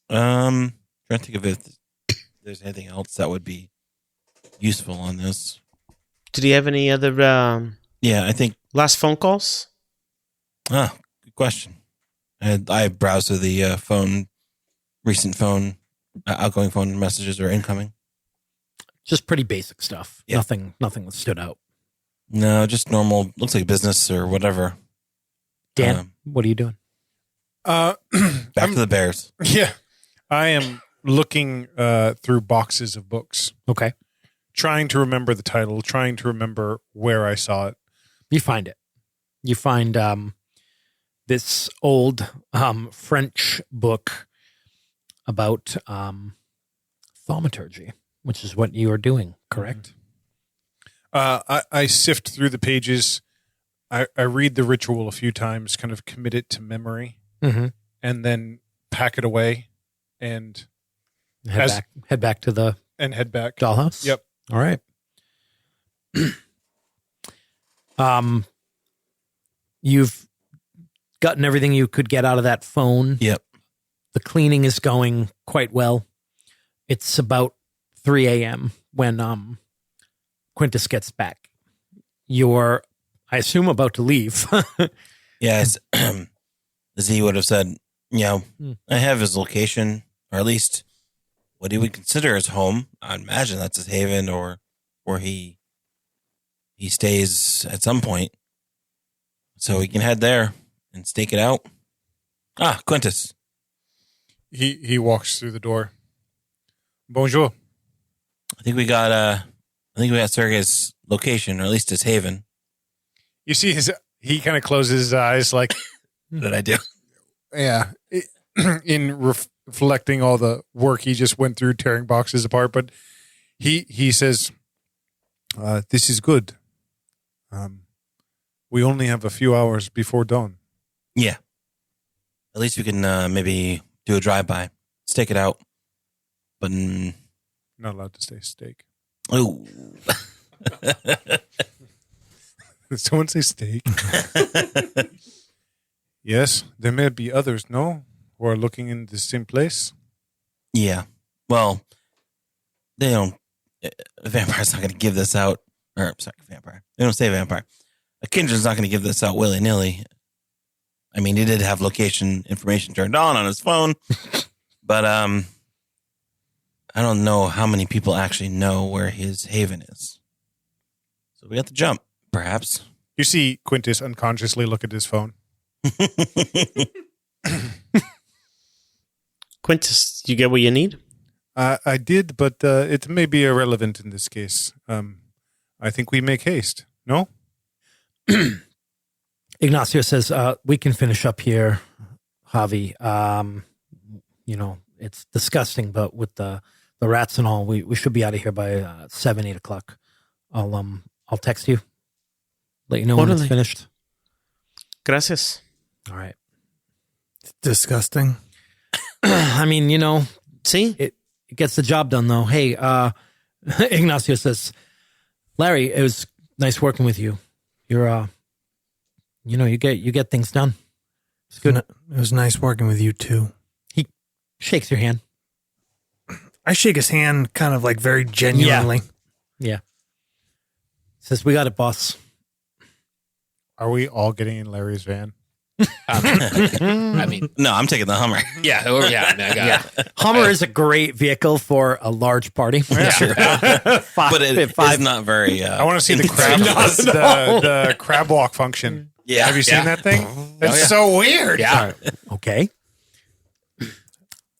Trying to think of if there's anything else that would be useful on this. Did he have any other Yeah, I think. last phone calls? Good question. I browsed through the recent phone, outgoing phone messages or incoming. Just pretty basic stuff. Yeah. Nothing that stood out. No, just normal. Looks like business or whatever. Dan, what are you doing? Back to the Bears. Yeah. I am looking through boxes of books, Okay. trying to remember the title, trying to remember where I saw it. You find it. You find this old French book about thaumaturgy, which is what you are doing, correct? I sift through the pages. I read the ritual a few times, kind of commit it to memory, Mm-hmm. and then pack it away. And Head back to the and head back. Dollhouse? Yep. All right. You've gotten everything you could get out of that phone. Yep. The cleaning is going quite well. It's about 3 a.m. when Quintus gets back. You're, I assume, about to leave. Yes. Z would have said, I have his location, or at least what he would consider his home. I'd imagine that's his haven, or where he stays at some point. So we can head there and stake it out. Ah, Quintus. He walks through the door. Bonjour. I think we got Sergey's location, or at least his haven. You see he kind of closes his eyes like, What did I do? yeah, in reflecting all the work he just went through tearing boxes apart. But he says, this is good. We only have a few hours before dawn. Yeah. At least we can maybe do a drive-by. Stake it out. But, Not allowed to say steak. oh. Did someone say steak? Yes, there may be others, no? Who are looking in the same place? Yeah. Well, they don't. A vampire's not going to give this out. Or, sorry, vampire. They don't say vampire. A kindred's not going to give this out willy-nilly. I mean, he did have location information turned on his phone. But I don't know how many people actually know where his haven is. So we got to jump, perhaps. You see Quintus unconsciously look at his phone. Quintus, you get what you need? I did, but it may be irrelevant in this case. I think we make haste, no? Ignacio says, we can finish up here, Javi. It's disgusting, but with the rats and all, we should be out of here by 7, 8 o'clock. I'll text you, let you know when it's Totally. finished. Gracias. All right. It's disgusting. I mean, See? it gets the job done, though. Hey, Ignacio says, Larry, it was nice working with you. You're, you get things done. It's good. It was nice working with you too. He shakes your hand. I shake his hand kind of like very genuinely. Yeah. Says, we got it, boss. Are we all getting in Larry's van? I mean, No, I'm taking the Hummer. yeah, I got it. Hummer is a great vehicle for a large party. But it is not very... I want to see the crab, the crab walk function. Yeah. Have you seen that thing? It's so weird. Yeah. Okay.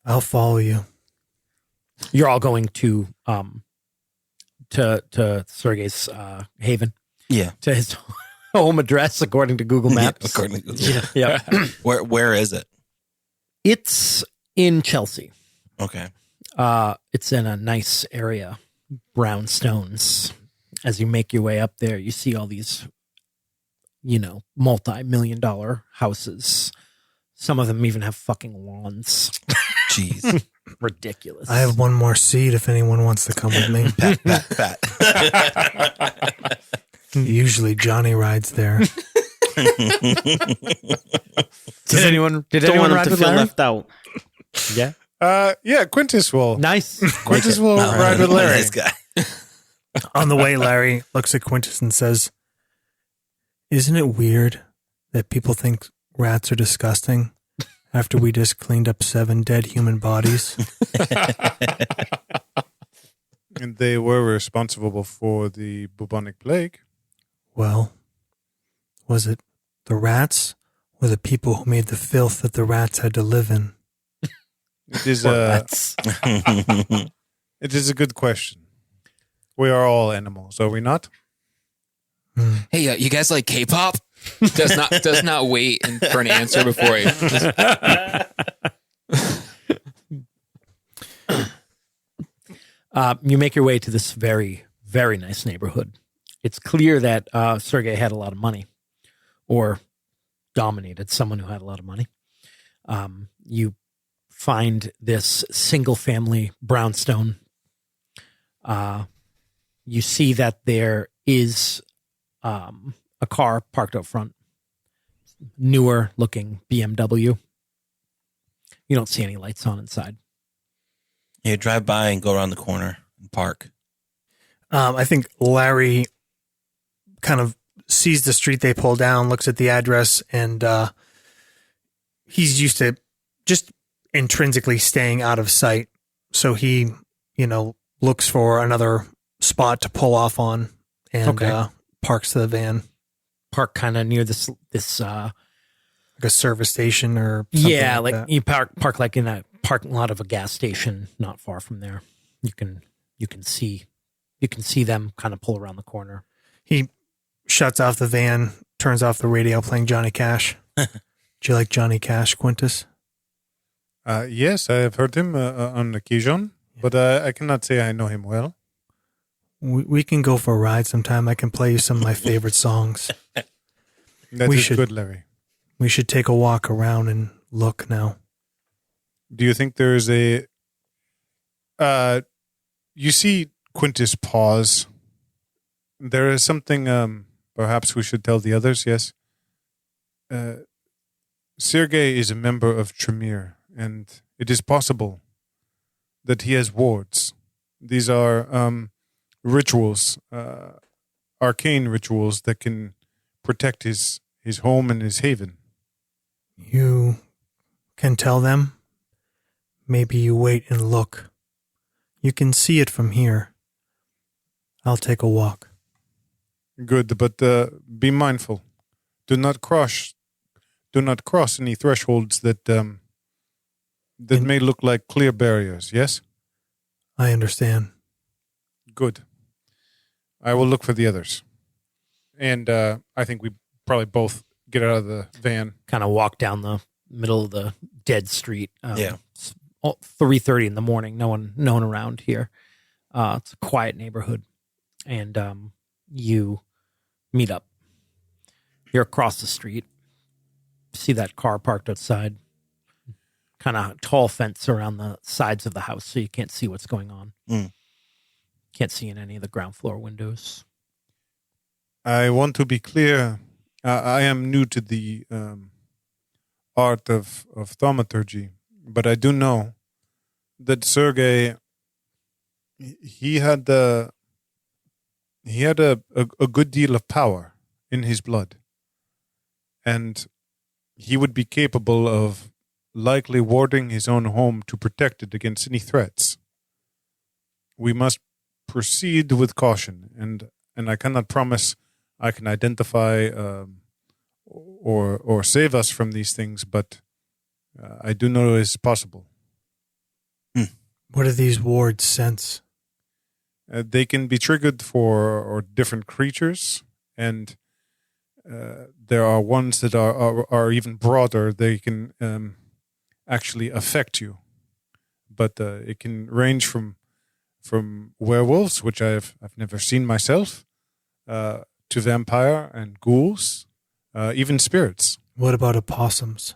I'll follow you. You're all going to Sergey's haven, Yeah. to his home address, according to Google Maps. According to Google. Yeah. Where is it? It's in Chelsea. Okay. It's in a nice area, brown stones. As you make your way up there, you see all these, multi-million-dollar houses. Some of them even have fucking lawns. Jeez. Ridiculous. I have one more seat if anyone wants to come with me. Pat. Usually Johnny rides there. Did anyone Don't want him ride to with feel Larry? left out. Yeah. Yeah, Quintus will. Nice. Quintus will ride with Larry. Nice guy. On the way, Larry looks at Quintus and says, "Isn't it weird that people think rats are disgusting after we just cleaned up 7 dead human bodies?" And they were responsible for the bubonic plague. Well, was it the rats or the people who made the filth that the rats had to live in? It is Poor a rats. it is a good question. We are all animals, are we not? Hey, you guys like K-pop? Does not wait for an answer before You make your way to this very, very nice neighborhood. It's clear that Sergey had a lot of money, or dominated someone who had a lot of money. You find this single-family brownstone You see that there is a car parked up front. Newer looking BMW. You don't see any lights on inside. You drive by and go around the corner and park. I think Larry kind of sees the street they pull down, looks at the address, and he's used to just intrinsically staying out of sight. So he, looks for another spot to pull off on and parks the van. Park kind of near this like a service station or something like that. You park like in a parking lot of a gas station not far from there. You can see them kind of pull around the corner. He shuts off the van, turns off the radio, playing Johnny Cash. Do you like Johnny Cash, Quintus? Yes, I have heard him on occasion, but I cannot say I know him well. We can go for a ride sometime. I can play you some of my favorite songs. That is good, Larry. We should take a walk around and look now. Do you think there's a... you see Quintus pause. There is something perhaps we should tell the others, yes? Sergey is a member of Tremere, and it is possible that he has wards. These are rituals, arcane rituals that can protect his home and his haven. You can tell them? Maybe you wait and look. You can see it from here. I'll take a walk. Good, but be mindful. Do not cross any thresholds that may look like clear barriers, yes? I understand. Good. I will look for the others. And I think we probably both get out of the van. Kind of walk down the middle of the dead street. Yeah. It's 3:30 in the morning. No one around here. It's a quiet neighborhood. And you meet up. You're across the street. See that car parked outside. Kind of tall fence around the sides of the house so you can't see what's going on. Can't see in any of the ground floor windows. I want to be clear. I am new to the art of thaumaturgy, but I do know that Sergey, he had a good deal of power in his blood, and he would be capable of likely warding his own home to protect it against any threats. We must proceed with caution, and I cannot promise I can identify or save us from these things, but I do know it is possible. What do these wards sense? They can be triggered for different creatures, and there are ones that are even broader. They can actually affect you, but it can range from werewolves, which I've never seen myself, to vampire and ghouls, even spirits. What about opossums?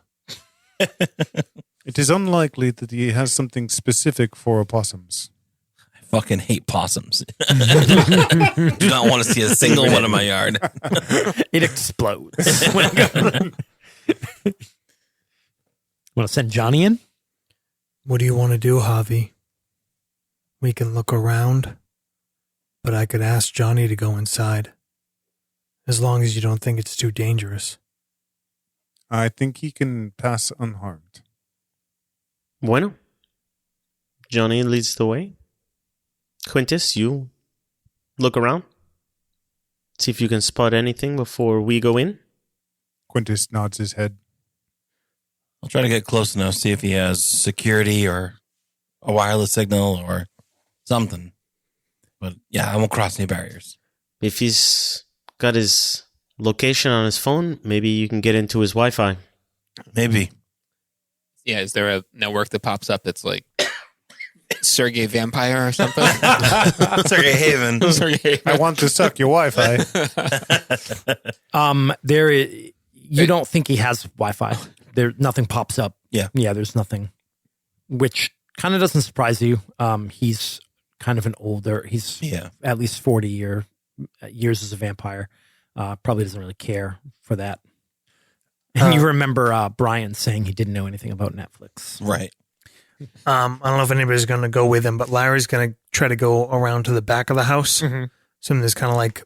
It is unlikely that he has something specific for opossums. I fucking hate possums. Do not want to see a single one in my yard. It explodes. Want to send Johnny in? What do you want to do, Javi? We can look around, but I could ask Johnny to go inside. As long as you don't think it's too dangerous. I think he can pass unharmed. Bueno. Johnny leads the way. Quintus, you look around. See if you can spot anything before we go in. Quintus nods his head. I'll try to get close enough, see if he has security or a wireless signal or something. But yeah, I won't cross any barriers. If he's got his location on his phone, maybe you can get into his Wi-Fi. Maybe. Yeah, is there a network that pops up that's like Sergey Vampire or something? Sergey Haven. I want to suck your Wi-Fi. You don't think he has Wi-Fi. Nothing pops up. Yeah. Yeah, there's nothing, which kind of doesn't surprise you. He's kind of an older. He's at least 40 years as a vampire. Probably doesn't really care for that. And you remember Brian saying he didn't know anything about Netflix. Right. I don't know if anybody's going to go with him, but Larry's going to try to go around to the back of the house. Mhm. So there's kind of like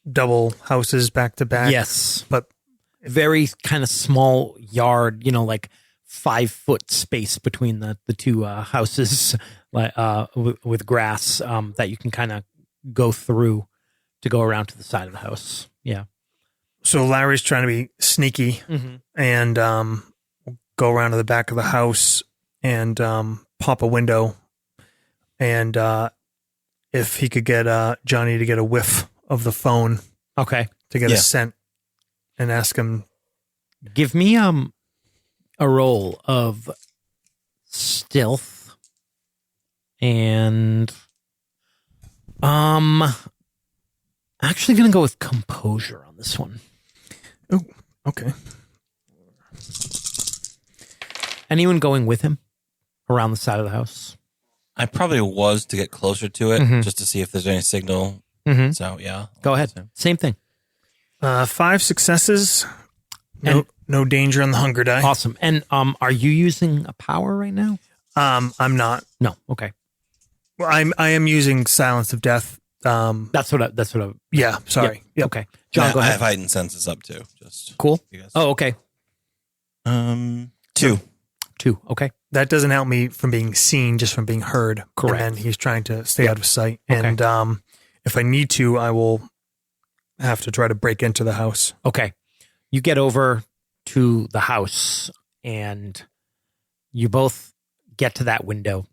double houses back to back. Yes. But Very kind of small yard, like 5 foot space between the two houses with grass that you can kind of go through to go around to the side of the house. Yeah. so Larry's trying to be sneaky and go around to the back of the house and pop a window. And if he could get Johnny to get a whiff of the phone Okay. to get a scent and ask him. Give me a roll of stealth and actually gonna go with composure on this one. Oh, okay. Anyone going with him around the side of the house? I probably was to get closer to it just to see if there's any signal. Mm-hmm. So, yeah. Go ahead. Same thing. 5 successes. No danger on the hunger die. Awesome. And are you using a power right now? I'm not. No. Okay. Well, I am using Silence of Death. That's what I. Yeah. Sorry. Yeah. Yep. Okay. John, go I ahead. have heightened senses up too. Just Cool. you guys. Oh, okay. 2. 2. Okay. That doesn't help me from being seen, just from being heard. Correct. And then he's trying to stay out of sight. Okay. And if I need to, I will have to try to break into the house. Okay. You get over to the house and you both get to that window.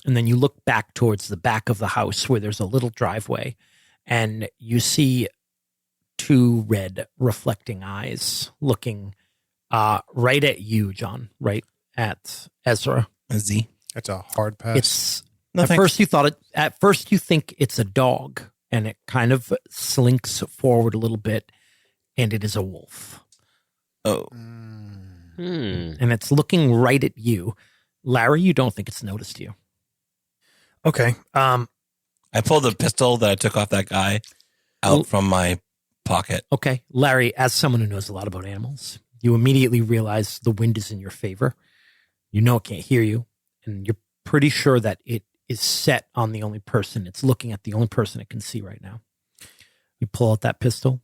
And then you look back towards the back of the house where there's a little driveway and you see 2 red reflecting eyes looking right at you, John, right at Ezra. A Z. That's a hard pass. It's No, at thanks. first you thought it. At first you think it's a dog, and it kind of slinks forward a little bit, and it is a wolf, Oh. and it's looking right at you, Larry. You don't think it's noticed you. Okay. I pulled the pistol that I took off that guy out from my pocket. Okay, Larry, as someone who knows a lot about animals, you immediately realize the wind is in your favor. You know it can't hear you, and you're pretty sure that it is set on the only person. It's looking at the only person it can see right now. You pull out that pistol.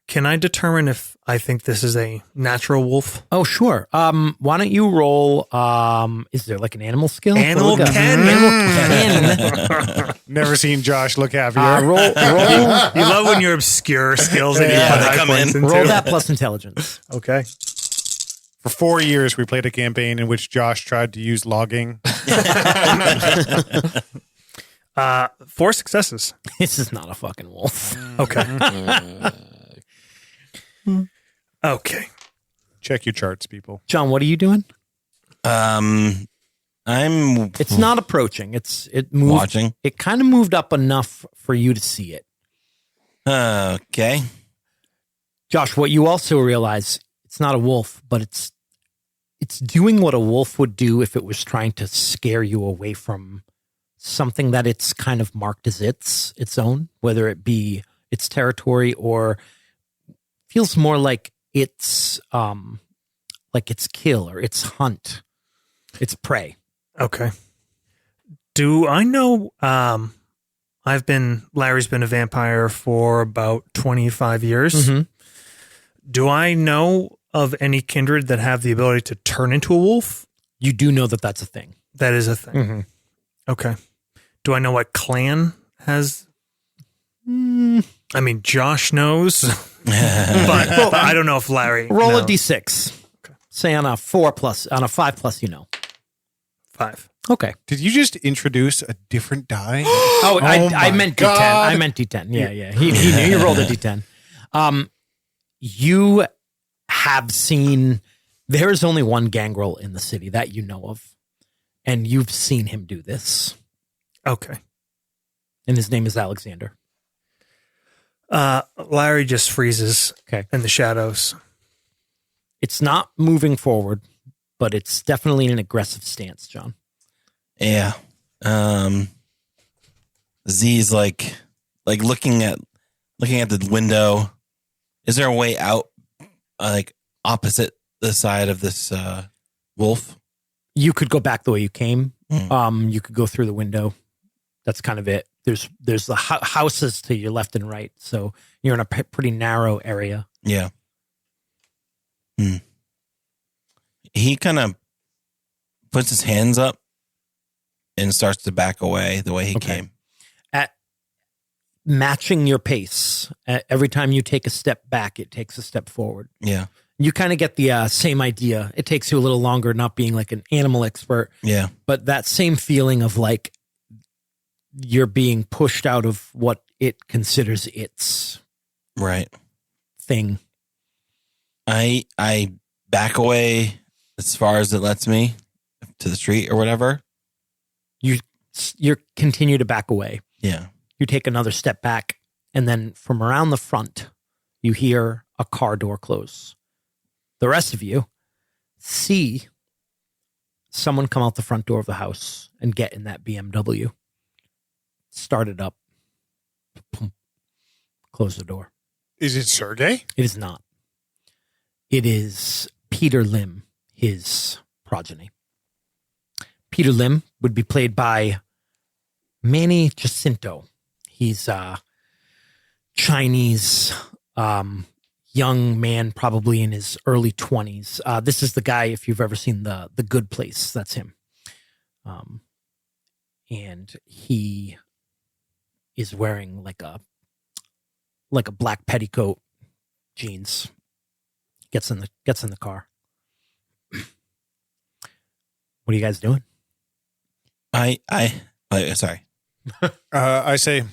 Can I determine if I think this is a natural wolf? Oh, sure. Why don't you roll? Is there like an animal skill? Animal What do we got? ken. Animal ken. Never seen Josh look happier. Roll You love when your obscure skills that you Yeah, put they high come points in. into. roll that plus intelligence. Okay. For 4 years, we played a campaign in which Josh tried to use logging. 4 successes. This is not a fucking wolf. Okay. Okay. Check your charts, people. John, what are you doing? I'm It's not approaching. It moved. watching. It kind of moved up enough for you to see it. Okay. Josh, what you also realize, it's not a wolf, but it's doing what a wolf would do if it was trying to scare you away from something that it's kind of marked as its own, whether it be its territory or feels more like its kill or its hunt, its prey. Okay. Do I know, Larry's been a vampire for about 25 years. Mm-hmm. Do I know of any kindred that have the ability to turn into a wolf? You do know that that's a thing. That is a thing. Mm-hmm. Okay. Do I know what clan has? I mean, Josh knows, but I don't know if Larry Roll knows. a d6. Say on a 4+, on a 5+, you know. 5. Okay. Did you just introduce a different die? Oh, I my meant D10. God. I meant D10. Yeah. He knew you rolled a D10. You have seen, there is only one gangrel in the city that you know of, and you've seen him do this, Okay. and his name is Alexander. Larry just freezes Okay. in the shadows. It's not moving forward, but it's definitely in an aggressive stance, John. Yeah. Z's like looking at the window. Is there a way out, like opposite the side of this wolf? You could go back the way you came. Mm. You could go through the window. That's kind of it. There's the houses to your left and right, so you're in a pretty narrow area. Yeah. He kind of puts his hands up and starts to back away the way he came. At matching your pace, every time you take a step back, it takes a step forward. Yeah. You kind of get the same idea. It takes you a little longer, not being like an animal expert. Yeah. But that same feeling of like you're being pushed out of what it considers its right thing. I back away as far as it lets me to the street or whatever. You continue to back away. Yeah. You take another step back, and then from around the front, you hear a car door close. The rest of you see someone come out the front door of the house and get in that BMW. Start it up. Close the door. Is it Sergey? It is not. It is Peter Lim, his progeny. Peter Lim would be played by Manny Jacinto. He's a Chinese young man, probably in his early 20s. This is the guy, if you've ever seen The Good Place, that's him. And he is wearing like a black petticoat, jeans. Gets in the car. What are you guys doing? Sorry. I say,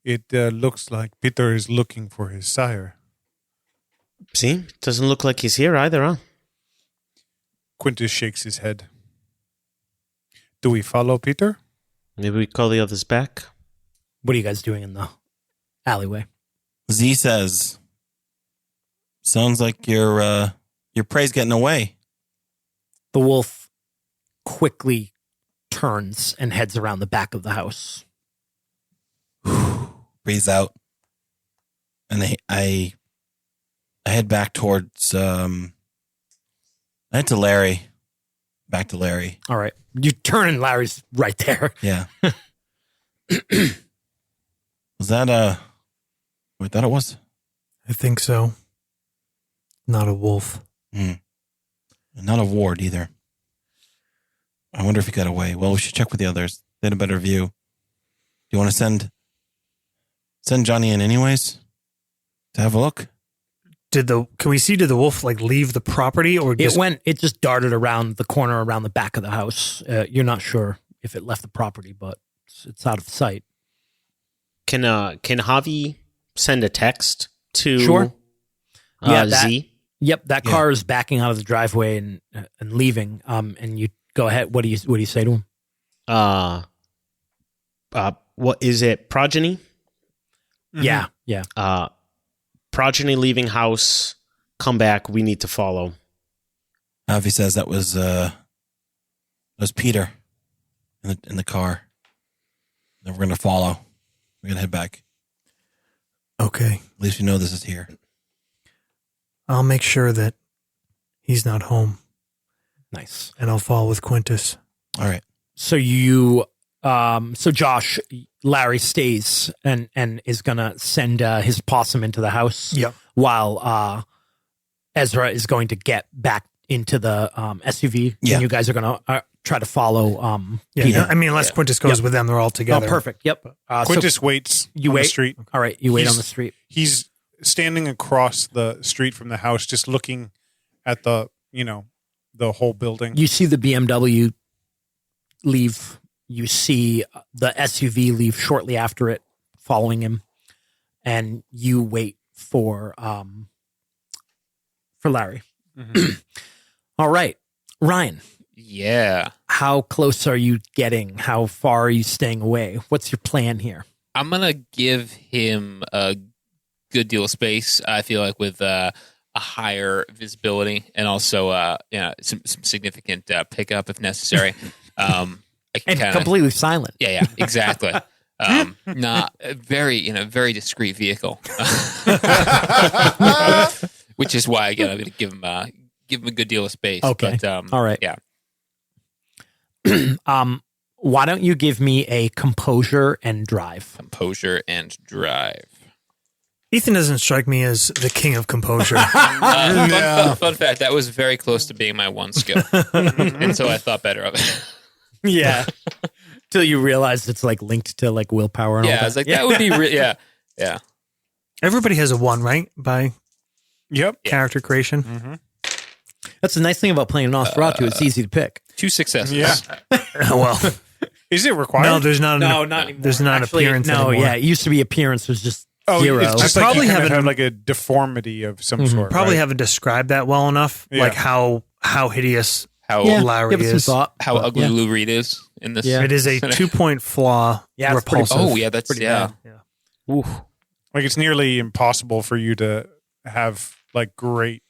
it looks like Peter is looking for his sire. See? Doesn't look like he's here either, huh? Quintus shakes his head. Do we follow Peter? Maybe we call the others back. What are you guys doing in the alleyway? Z says, sounds like your prey's getting away. The wolf quickly turns and heads around the back of the house. Breathes out. And I head back towards I head to Larry. Back to Larry. All right. You turn and Larry's right there. Yeah. Was that we thought it was? I think so. Not a wolf. Not a ward either. I wonder if he got away. Well, we should check with the others. They had a better view. Do you want to send Johnny in anyways to have a look? Did the wolf like leave the property or just... It just darted around the corner around the back of the house. You're not sure if it left the property, but it's out of sight. Can Javi send a text to Sure. Z? Yep, that car is backing out of the driveway and leaving. And you go ahead. What do you say to him? What is it? Progeny? Mm-hmm. Yeah. Progeny leaving house. Come back. We need to follow. Avi says that was Peter in the car. Then we're gonna follow. We're gonna head back. Okay. At least we know this is here. I'll make sure that he's not home. Nice. And I'll follow with Quintus. All right. So Josh, Larry stays and is gonna send his possum into the house. Yep. While Ezra is going to get back into the SUV. Yeah. And you guys are gonna try to follow. Yeah. Peter. I mean, unless Quintus goes with them, they're all together. Oh, perfect. Yep. Quintus waits you on wait the street. All right. You wait He's- on the street. He's standing across the street from the house, just looking at the whole building. You see the BMW leave. You see the SUV leave shortly after it, following him, and you wait for Larry. Mhm. All right, Ryan. Yeah. How close are you getting? How far are you staying away? What's your plan here? I'm going to give him a good deal of space, I feel like, with a higher visibility and also some significant pickup if necessary. I can And kinda, completely silent. Yeah, exactly. Not a very discreet vehicle. Which is why again I'm going to give him a good deal of space. Okay. But, all right. Yeah. Why don't you give me a composure and drive? Composure and drive. Ethan doesn't strike me as the king of composure. Fun fact, that was very close to being my one skill until I thought better of it. Yeah. Till you realized it's like linked to like willpower and all Yeah, that. I was like, that would be yeah. Everybody has a 1, right? By Yep. character creation. Mm-hmm. That's the nice thing about playing Nosferatu. It's easy to pick. 2 successes. Yeah. Well, Is it required? no, there's not. Not anymore. There's not Actually, appearance. No, anymore. yeah. It used to be appearance was just Oh, zero. it's just I like probably you kind of haven't- have like a deformity of some sort. Probably right? haven't described that well enough. Yeah. Like how hideous How yeah, Larry give it some is. thought. how but, ugly yeah. Lou Reed is in this. Yeah. it is a 2-point flaw. Yeah, it's pretty- repulsive. Oh yeah, that's Pretty yeah. bad. Yeah. Oof. Like it's nearly impossible for you to have like great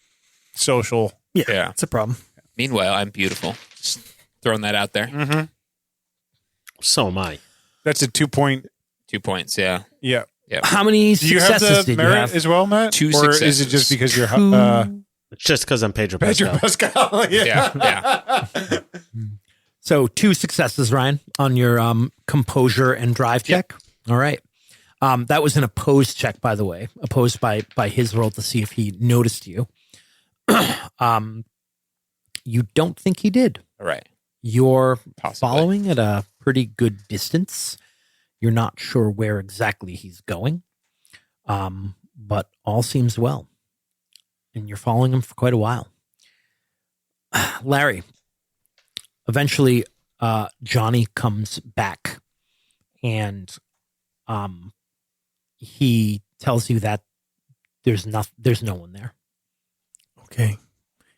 social. Yeah. It's a problem. Meanwhile, I'm beautiful. Just throwing that out there. Mm-hmm. So am I. That's a 2-point. 2 points. Yeah. Yeah. How many Do you have successes the did you merit have? as well, Matt? 2 or is successes. it just because you're It's just because I'm Pedro Pedro Pascal. Pascal? Yeah. So 2 successes, Ryan, on your composure and drive check. All right. That was an opposed check, by the way, opposed by his roll to see if he noticed you. You don't think he did. All right. You're Possibly. following at a pretty good distance. You're not sure where exactly he's going, but all seems well. And you're following him for quite a while. Larry, eventually Johnny comes back and he tells you that there's no one there. Okay.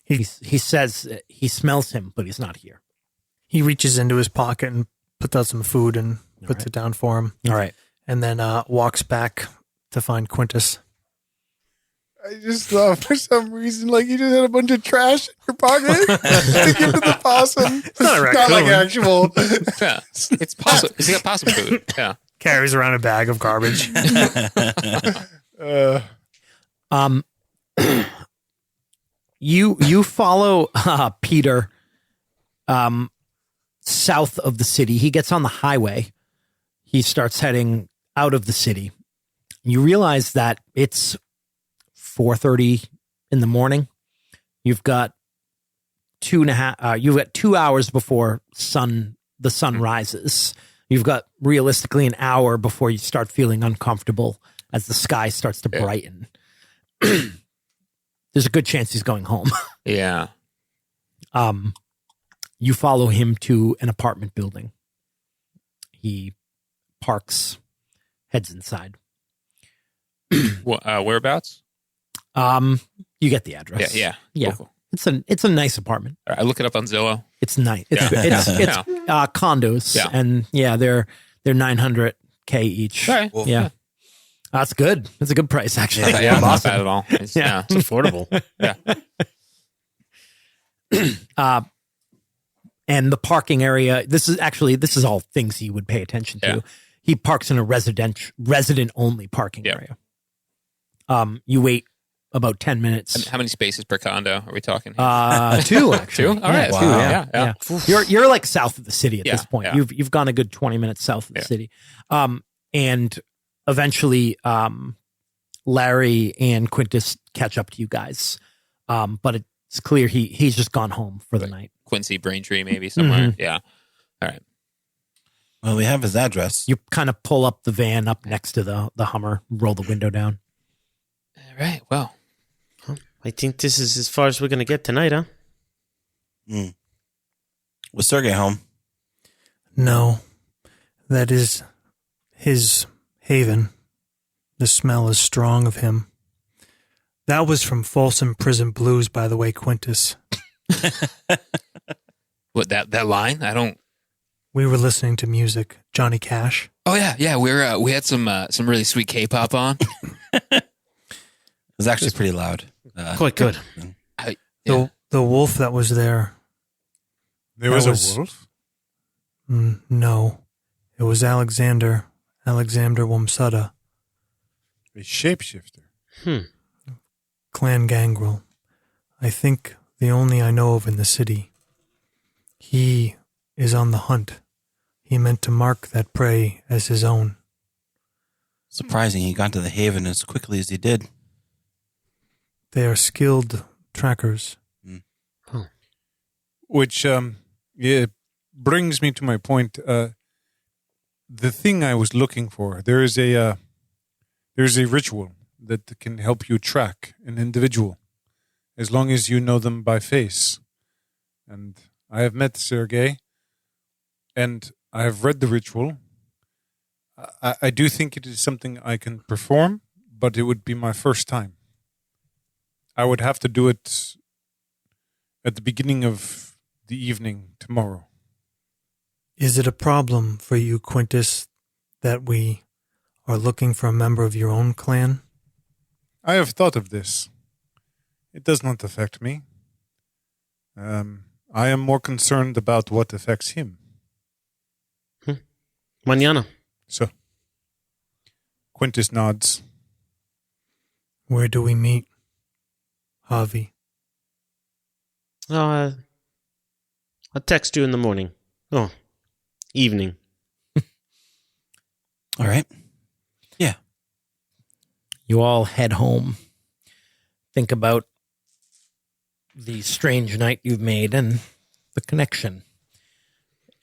He says he smells him, but he's not here. He reaches into his pocket and puts out some food and puts right. it down for him, All right. and then walks back to find Quintus. I just thought for some reason like you just had a bunch of trash in your pocket to give to the possum. It's not a like raccoon. actual. Yeah. It's possum. It's got possum food. Yeah. Carries around a bag of garbage. You follow Peter south of the city. He gets on the highway. He starts heading out of the city. You realize that it's 4:30 in the morning. You've got 2 hours before the sun rises. You've got realistically an hour before you start feeling uncomfortable as the sky starts to brighten. There's a good chance he's going home. Yeah. You follow him to an apartment building. He parks, heads inside. Whereabouts? You get the address. Yeah. Yeah. Cool. It's a nice apartment. All right, I look it up on Zillow. It's nice. It's Yeah. it's condos, Yeah. and yeah, they're $900K each. All right. Yeah, that's good. That's a good price, actually. Yeah, not Awesome. bad at all. It's, Yeah. It's affordable. And the parking area. This is all things he would pay attention to. Yeah. He parks in a resident only parking Yeah. area. You wait about 10 minutes. And how many spaces per condo are we talking? 2 actually. Two? All right. Yeah, Wow. 2, Yeah. You're like south of the city at Yeah, this point. yeah. You've gone a good 20 minutes south of the Yeah. city. And eventually Larry and Quintus catch up to you guys. But it's clear he's just gone home for the night. Quincy, Braintree, maybe somewhere. Mm-hmm. Yeah. All right. Well, we have his address. You kind of pull up the van up next to the Hummer, roll the window down. All right. Well, I think this is as far as we're going to get tonight, huh? Was Sergey home? No, that is his haven. The smell is strong of him. That was from Folsom Prison Blues, by the way, Quintus. what that line? I don't. We were listening to music. Johnny Cash. Oh yeah. We had some really sweet K-pop on. It was actually pretty loud. Quite good. Yeah. The wolf that was there. There That was was- a wolf. No, it was Alexander Alexander Wamsutta, A shapeshifter. Clan Gangrel. I think the only I know of in the city. He is on the hunt. He meant to mark that prey as his own. Surprising he got to the haven as quickly as he did. They are skilled trackers. Which brings me to my point. The thing I was looking for, there's a ritual that can help you track an individual as long as you know them by face. And I have met Sergey, and I have read the ritual. I do think it is something I can perform, but it would be my first time. I would have to do it at the beginning of the evening tomorrow. Is it a problem for you, Quintus, that we are looking for a member of your own clan? I have thought of this. It does not affect me. I am more concerned about what affects him. Mañana. So, Quintus nods. Where do we meet, Javi? I'll text you in the morning. Oh, evening. All right. Yeah. You all head home. Think about the strange night you've made and the connection.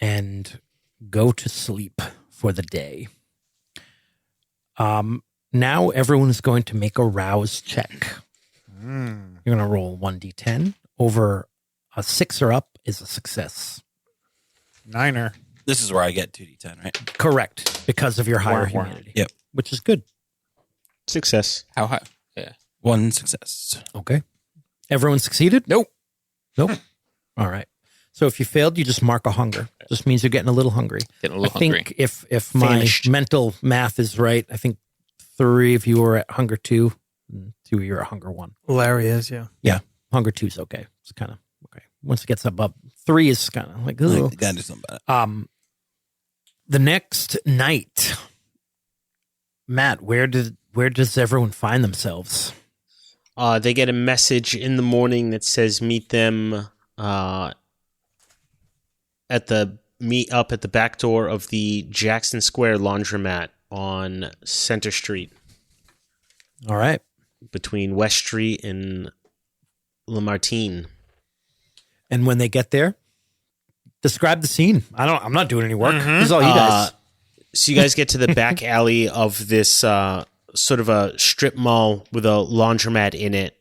And go to sleep for the day. Now everyone's going to make a rouse check. You're going to roll 1d10. Over a 6 or up is a success. 9er. This is where I get 2d10, right? Correct, because of your higher humanity. Yep. Which is good. Success. How high? Yeah. 1 success. Okay. Everyone succeeded? Nope. Nope. All right. So if you failed, you just mark a hunger. Just means you're getting a little hungry. Getting a little I think hungry. if my Famished. mental math is right, I think 3 of you were at hunger 2, and 2 of you are at hunger 1. Larry is, yeah. Yeah. Hunger 2 is okay. It's kind of okay. Once it gets above 3 is kind of like, ugh. I gotta do something about it. The next night, Matt, where does everyone find themselves? They get a message in the morning that says meet them meet up at the back door of the Jackson Square laundromat on Center Street All right. between West Street and Lamartine. And when they get there, describe the scene. I'm not doing any work. This is all you guys. So you guys get to the back alley of this sort of a strip mall with a laundromat in it.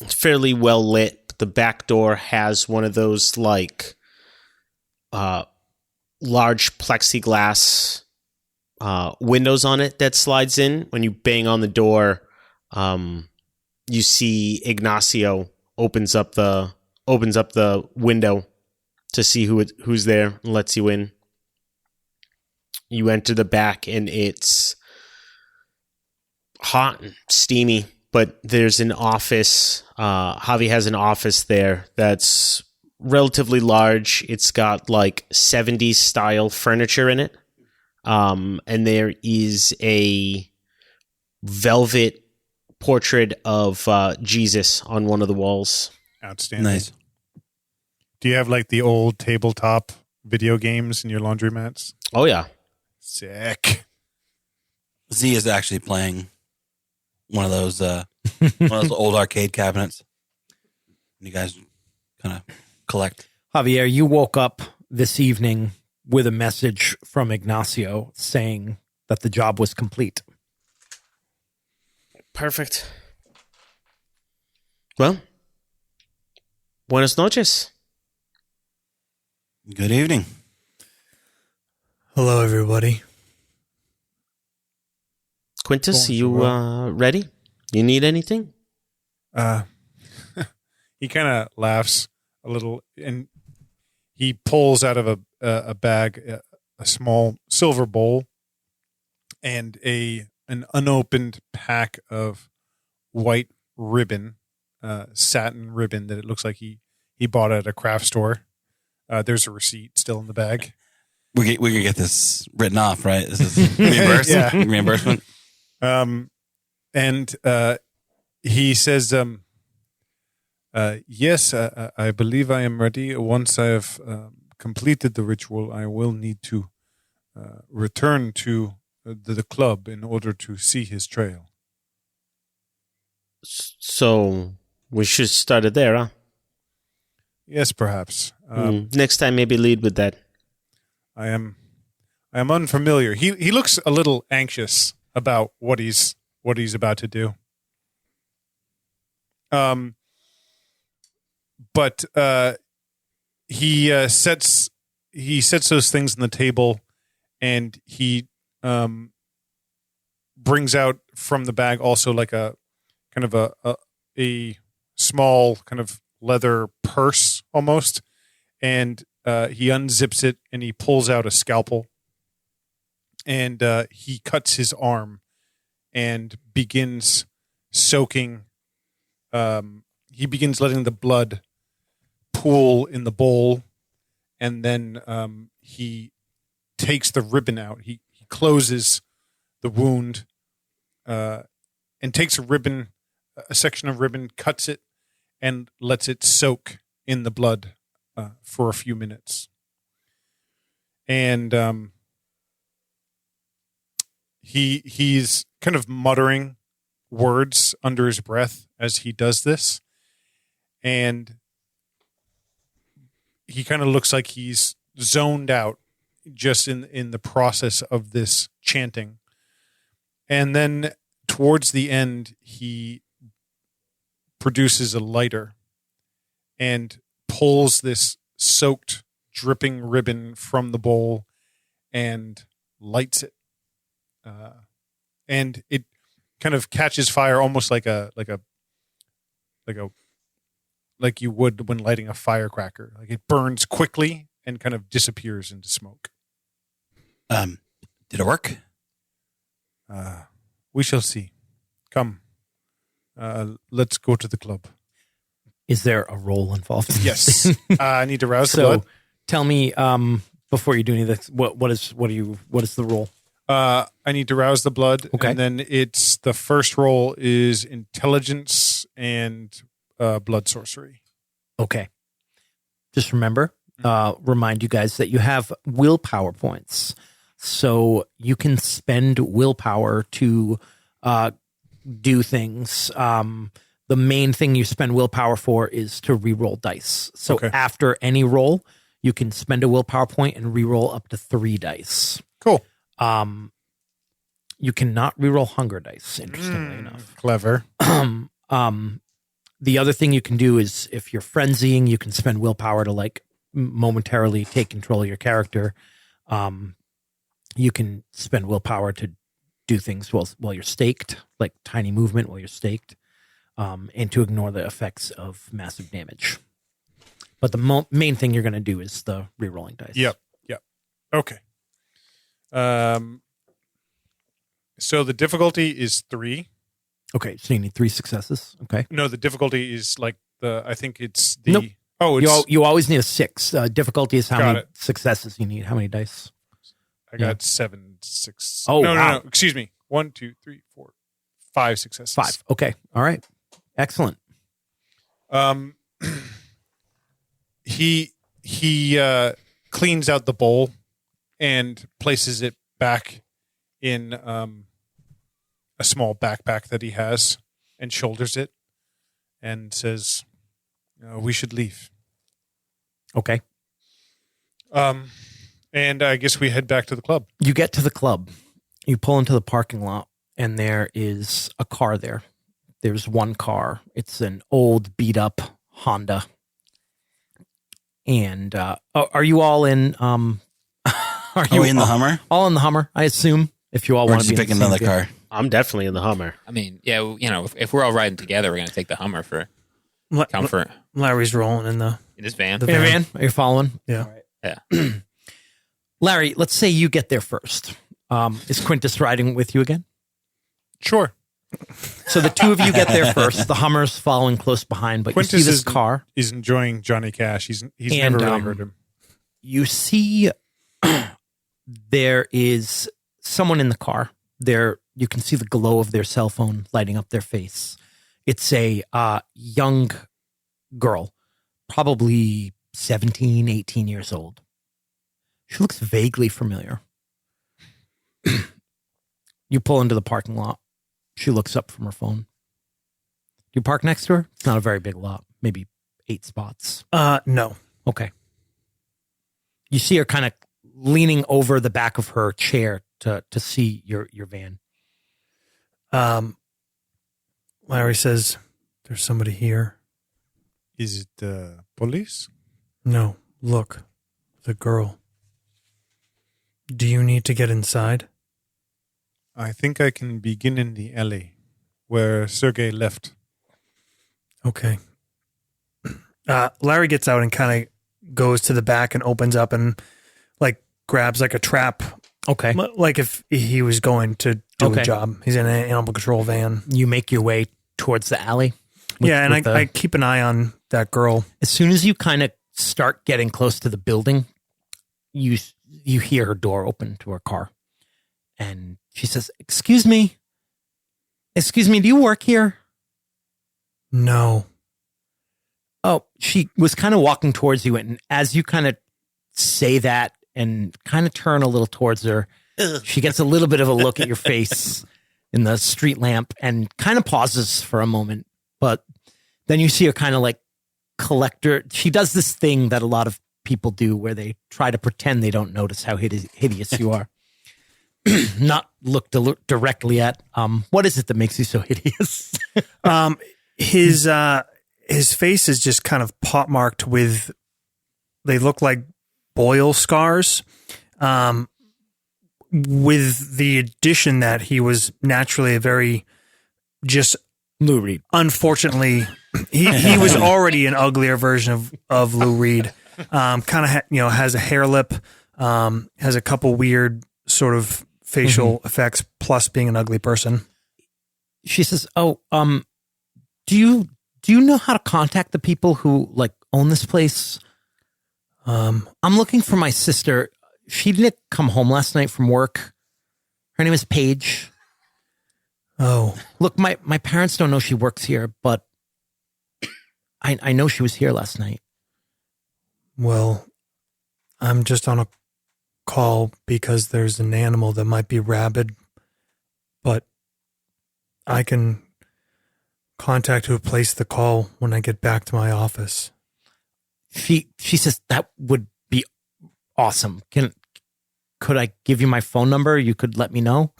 It's fairly well lit. The back door has one of those like large plexiglass windows on it that slides in. When you bang on the door, you see Ignacio opens up the window to see who's there and lets you in. You enter the back and it's hot and steamy, but there's an office. Javi has an office there that's relatively large. It's got like 70s style furniture in it. And there is a velvet portrait of Jesus on one of the walls. Outstanding. Nice. Do you have like the old tabletop video games in your laundromats? Oh, yeah. Sick. Z is actually playing one of those old arcade cabinets. You guys kind of collect. Javier, you woke up this evening with a message from Ignacio saying that the job was complete. Perfect. Well, buenas noches. Good evening. Hello, everybody. Quintus, you ready? You need anything? He kind of laughs a little, and he pulls out of a bag a small silver bowl and an unopened pack of white ribbon, satin ribbon that it looks like he bought at a craft store. There's a receipt still in the bag. we can get this written off, right? This is reimbursed. Yeah. Reimbursement. And he says, yes, I believe I am ready. Once I have completed the ritual, I will need to return to the club in order to see his trail. So we should start it there, huh? Yes, perhaps. Next time, maybe lead with that. I am unfamiliar. He looks a little anxious about what he's about to do. But he sets those things on the table, and he brings out from the bag also like a kind of a small kind of leather purse almost, and he unzips it and he pulls out a scalpel, and he cuts his arm and begins soaking. He begins letting the blood pool in the bowl, and then he takes the ribbon out. He closes the wound and takes a section of ribbon, cuts it, and lets it soak in the blood for a few minutes. And he's kind of muttering words under his breath as he does this. And he kind of looks like he's zoned out just in the process of this chanting. And then towards the end, he produces a lighter and pulls this soaked, dripping ribbon from the bowl and lights it. And it kind of catches fire almost like you would when lighting a firecracker. Like it burns quickly and kind of disappears into smoke. Did it work? We shall see. Come. Let's go to the club. Is there a role involved in Yes. this? I need to rouse the So blood. tell me, before you do any of this, what is the role? I need to rouse the blood. Okay. And then the first roll is intelligence and blood sorcery. Okay. Just remember, remind you guys that you have willpower points. So you can spend willpower to do things. The main thing you spend willpower for is to re-roll dice. So Okay. after any roll, you can spend a willpower point and re-roll up to 3 dice. Cool. You cannot re-roll hunger dice, interestingly enough. Clever. The other thing you can do is if you're frenzying, you can spend willpower to like momentarily take control of your character. You can spend willpower to do things while you're staked, like tiny movement while you're staked, and to ignore the effects of massive damage. But the main thing you're going to do is the re-rolling dice. Yep. Okay. So the difficulty is 3. Okay, so you need 3 successes. Okay. No, the difficulty is like I think it's the. Nope. Oh, it's. You always need a 6. Difficulty is how Got many it. successes you need. How many dice? I got 7, 6. Oh, no, wow. no. Excuse me. 1, 2, 3, 4, 5 successes. 5. Okay. All right. Excellent. He cleans out the bowl and places it back in a small backpack that he has and shoulders it and says, "We should leave." Okay. And I guess we head back to the club. You get to the club. You pull into the parking lot, and there is a car there. There's one car. It's an old, beat-up Honda. And are you all in? Are you in the Hummer? All in the Hummer, I assume. If you all Or want just to be pick in the another same car? I'm definitely in the Hummer. I mean, yeah, if we're all riding together, we're going to take the Hummer for comfort. Larry's rolling in the In this van. The vehicle. Van, are you following? yeah. Yeah. Larry, let's say you get there first. Is Quintus riding with you again? Sure. So the two of you get there first. The Hummer's following close behind, but Quintus you see this car. is enjoying Johnny Cash. He's And, never really heard him. You see there is someone in the car. There, you can see the glow of their cell phone lighting up their face. It's a young girl, probably 17, 18 years old. She looks vaguely familiar. You pull into the parking lot. She looks up from her phone. You park next to her? It's not a very big lot. Maybe 8 spots. No. Okay. You see her kind of leaning over the back of her chair to see your van. Larry says, "There's somebody here." Is it the police? No, look, the girl. Do you need to get inside? I think I can begin in the alley where Sergey left. Okay. Larry gets out and kind of goes to the back and opens up and like grabs like a trap. Okay. Like if he was going to do Okay. a job. He's in an animal control van. You make your way towards the alley. Yeah, and I keep an eye on that girl. As soon as you kind of start getting close to the building, you hear her door open to her car. And she says, Excuse me, do you work here? No. Oh, she was kind of walking towards you. And as you kind of say that and kind of turn a little towards her, she gets a little bit of a look at your face in the street lamp and kind of pauses for a moment. But then you see her kind of like collector. She does this thing that a lot of people do where they try to pretend they don't notice how hideous you are. Not look directly at, what is it that makes you so hideous? His face is just kind of pockmarked with, they look like boil scars, with the addition that he was naturally a very just Lou Reed. Unfortunately, he was already an uglier version of Lou Reed. Kind of has a hair lip, has a couple weird sort of facial effects, plus being an ugly person. She says, "Oh, do you know how to contact the people who like own this place? I'm looking for my sister. She didn't come home last night from work. Her name is Paige. Oh, look, my parents don't know she works here, but I know she was here last night. Well, I'm just on a call because there's an animal that might be rabid, but I can contact who placed the call when I get back to my office." She says that would be awesome. Could I give you my phone number? You could let me know.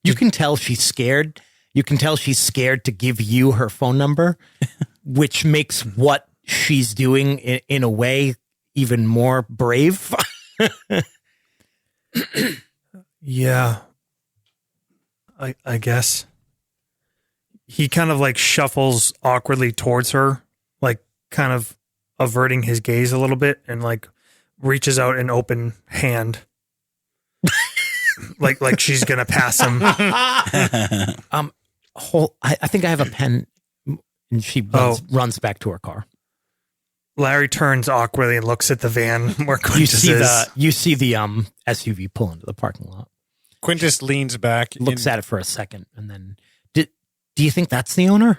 You can tell she's scared. You can tell she's scared to give you her phone number, which makes what she's doing in a way even more brave. Yeah, I guess. He kind of like shuffles awkwardly towards her, like kind of averting his gaze a little bit, and like reaches out an open hand. like she's gonna pass him. I think I have a pen, and she runs back to her car. Larry turns awkwardly and looks at the van where Quintus is. You see the SUV pull into the parking lot. Quintus leans back, looks at it for a second, and then do you think that's the owner?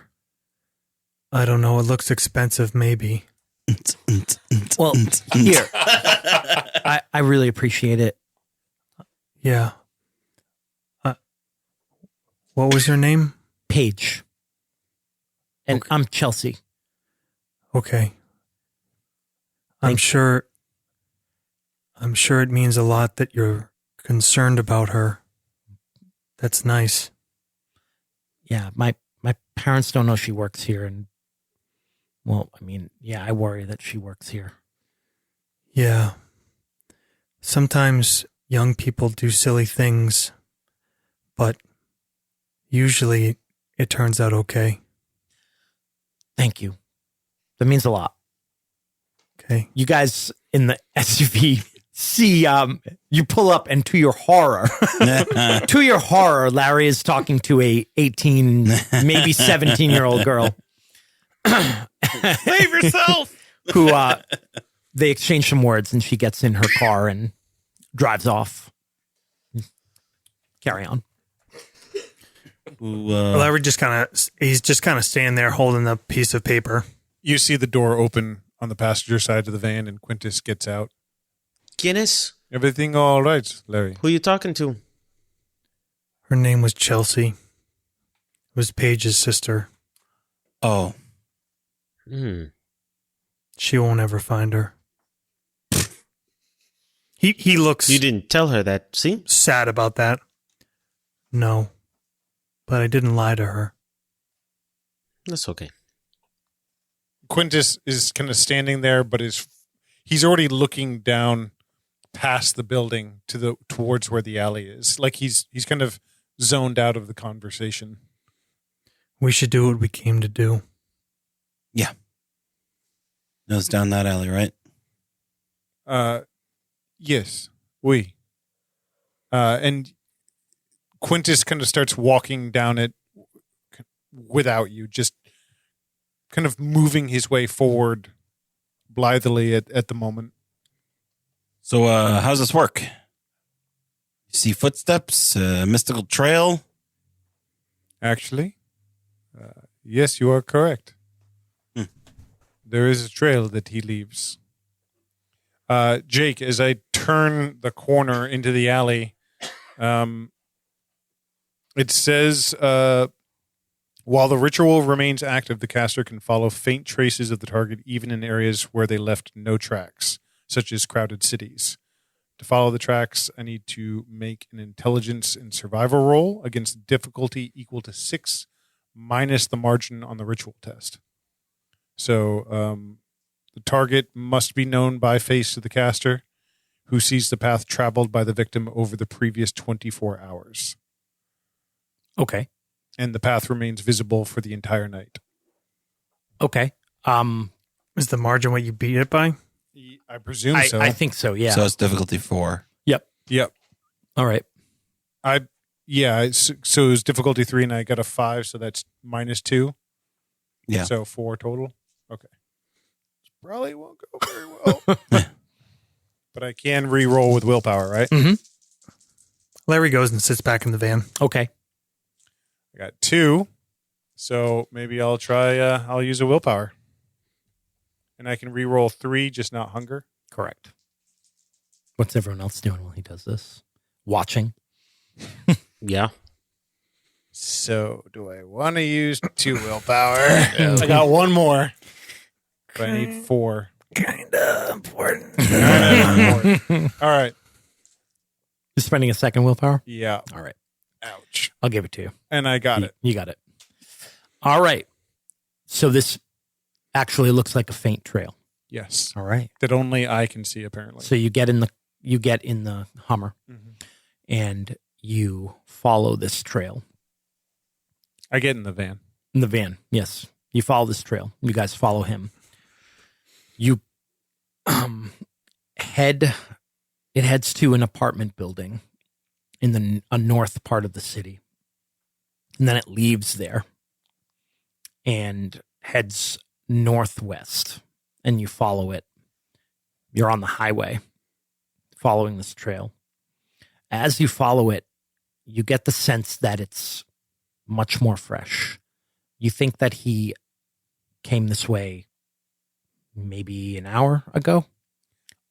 I don't know. It looks expensive, maybe. Well, here, I really appreciate it. Yeah. What was your name? Paige. And okay. I'm Chelsea. Okay. I'm sure it means a lot that you're concerned about her. That's nice. Yeah, my parents don't know she works here, and well, I mean, yeah, I worry that she works here. Yeah. Sometimes young people do silly things, but usually it turns out okay. Thank you. That means a lot. Okay. You guys in the SUV see, you pull up, and to your horror, Larry is talking to a 18, maybe 17-year-old girl. Save yourself! Who, they exchange some words, and she gets in her car and drives off. Carry on. Larry he's just kind of standing there holding the piece of paper. You see the door open on the passenger side of the van, and Quintus gets out. Guinness? Everything all right, Larry? Who you talking to? Her name was Chelsea. It was Paige's sister. Oh, She won't ever find her. He looks You didn't tell her that, see? sad about that. No, but I didn't lie to her. That's okay. Quintus is kind of standing there, but he's already looking down past the building towards where the alley is. Like he's kind of zoned out of the conversation. We should do what we came to do. yeah. It's down that alley, right? Yes, we. And Quintus kind of starts walking down it without you, just kind of moving his way forward blithely at the moment. So, how's this work? You see footsteps, mystical trail? Actually, yes, you are correct. There is a trail that he leaves. Jake, as I turn the corner into the alley, it says, while the ritual remains active, the caster can follow faint traces of the target even in areas where they left no tracks, such as crowded cities. To follow the tracks, I need to make an intelligence and survival roll against difficulty equal to 6 minus the margin on the ritual test. So the target must be known by face to the caster, who sees the path traveled by the victim over the previous 24 hours. Okay. And the path remains visible for the entire night. Okay. Is the margin what you beat it by? I presume so. I think so, yeah. So it's difficulty 4. Yep. All right. So it was difficulty 3 and I got a 5, so that's minus 2. Yeah. So 4 total. Okay. Probably won't go very well. But I can re-roll with willpower, right? Mm-hmm. Larry goes and sits back in the van. Okay. I got 2. So maybe I'll try, I'll use a willpower. And I can re-roll 3, just not hunger. Correct. What's everyone else doing while he does this? Watching. Yeah. So do I want to use 2 willpower? I got 1 more. But I need 4. Kind of important. All right. You're spending a second willpower? Yeah. All right. Ouch. I'll give it to you. And I got it. You got it. All right. So this actually looks like a faint trail. Yes. All right. That only I can see, apparently. So you get in the Hummer and you follow this trail. I get in the van. In the van, yes. You follow this trail. You guys follow him. You heads to an apartment building in a north part of the city. And then it leaves there and heads northwest. And you follow it. You're on the highway following this trail. As you follow it, you get the sense that it's much more fresh. You think that he came this way maybe an hour ago?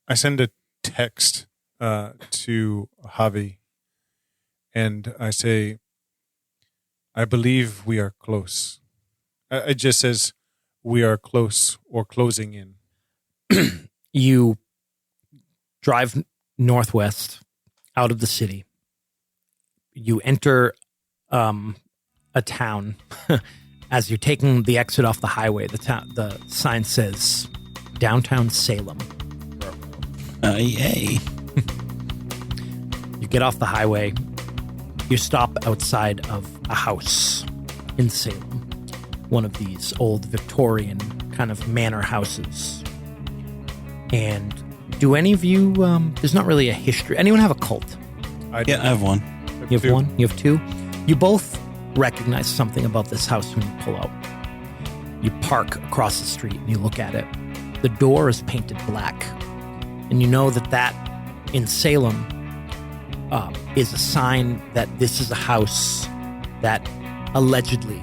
I send a text to Javi, and I say, I believe we are close. It just says, we are close or closing in. You drive northwest out of the city. You enter a town. As you're taking the exit off the highway, the sign says downtown Salem. Yay. You get off the highway. You stop outside of a house in Salem. One of these old Victorian kind of manor houses. And do any of you, there's not really a history. Anyone have a cult? I Yeah, I have one. You have 1? You have 2? You both recognize something about this house when you pull out. You park across the street and you look at it. The door is painted black. And you know that in Salem is a sign that this is a house that allegedly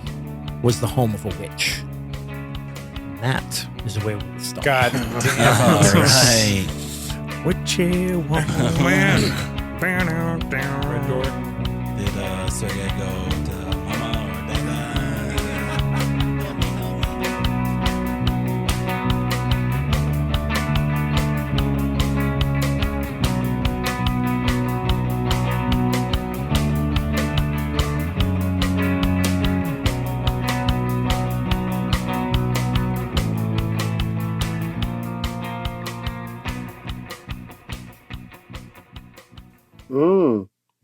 was the home of a witch. And that is where we start. God damn. All right. Witchy woman. Red door. Did Sergey go to Mama or Dada?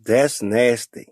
That's nasty.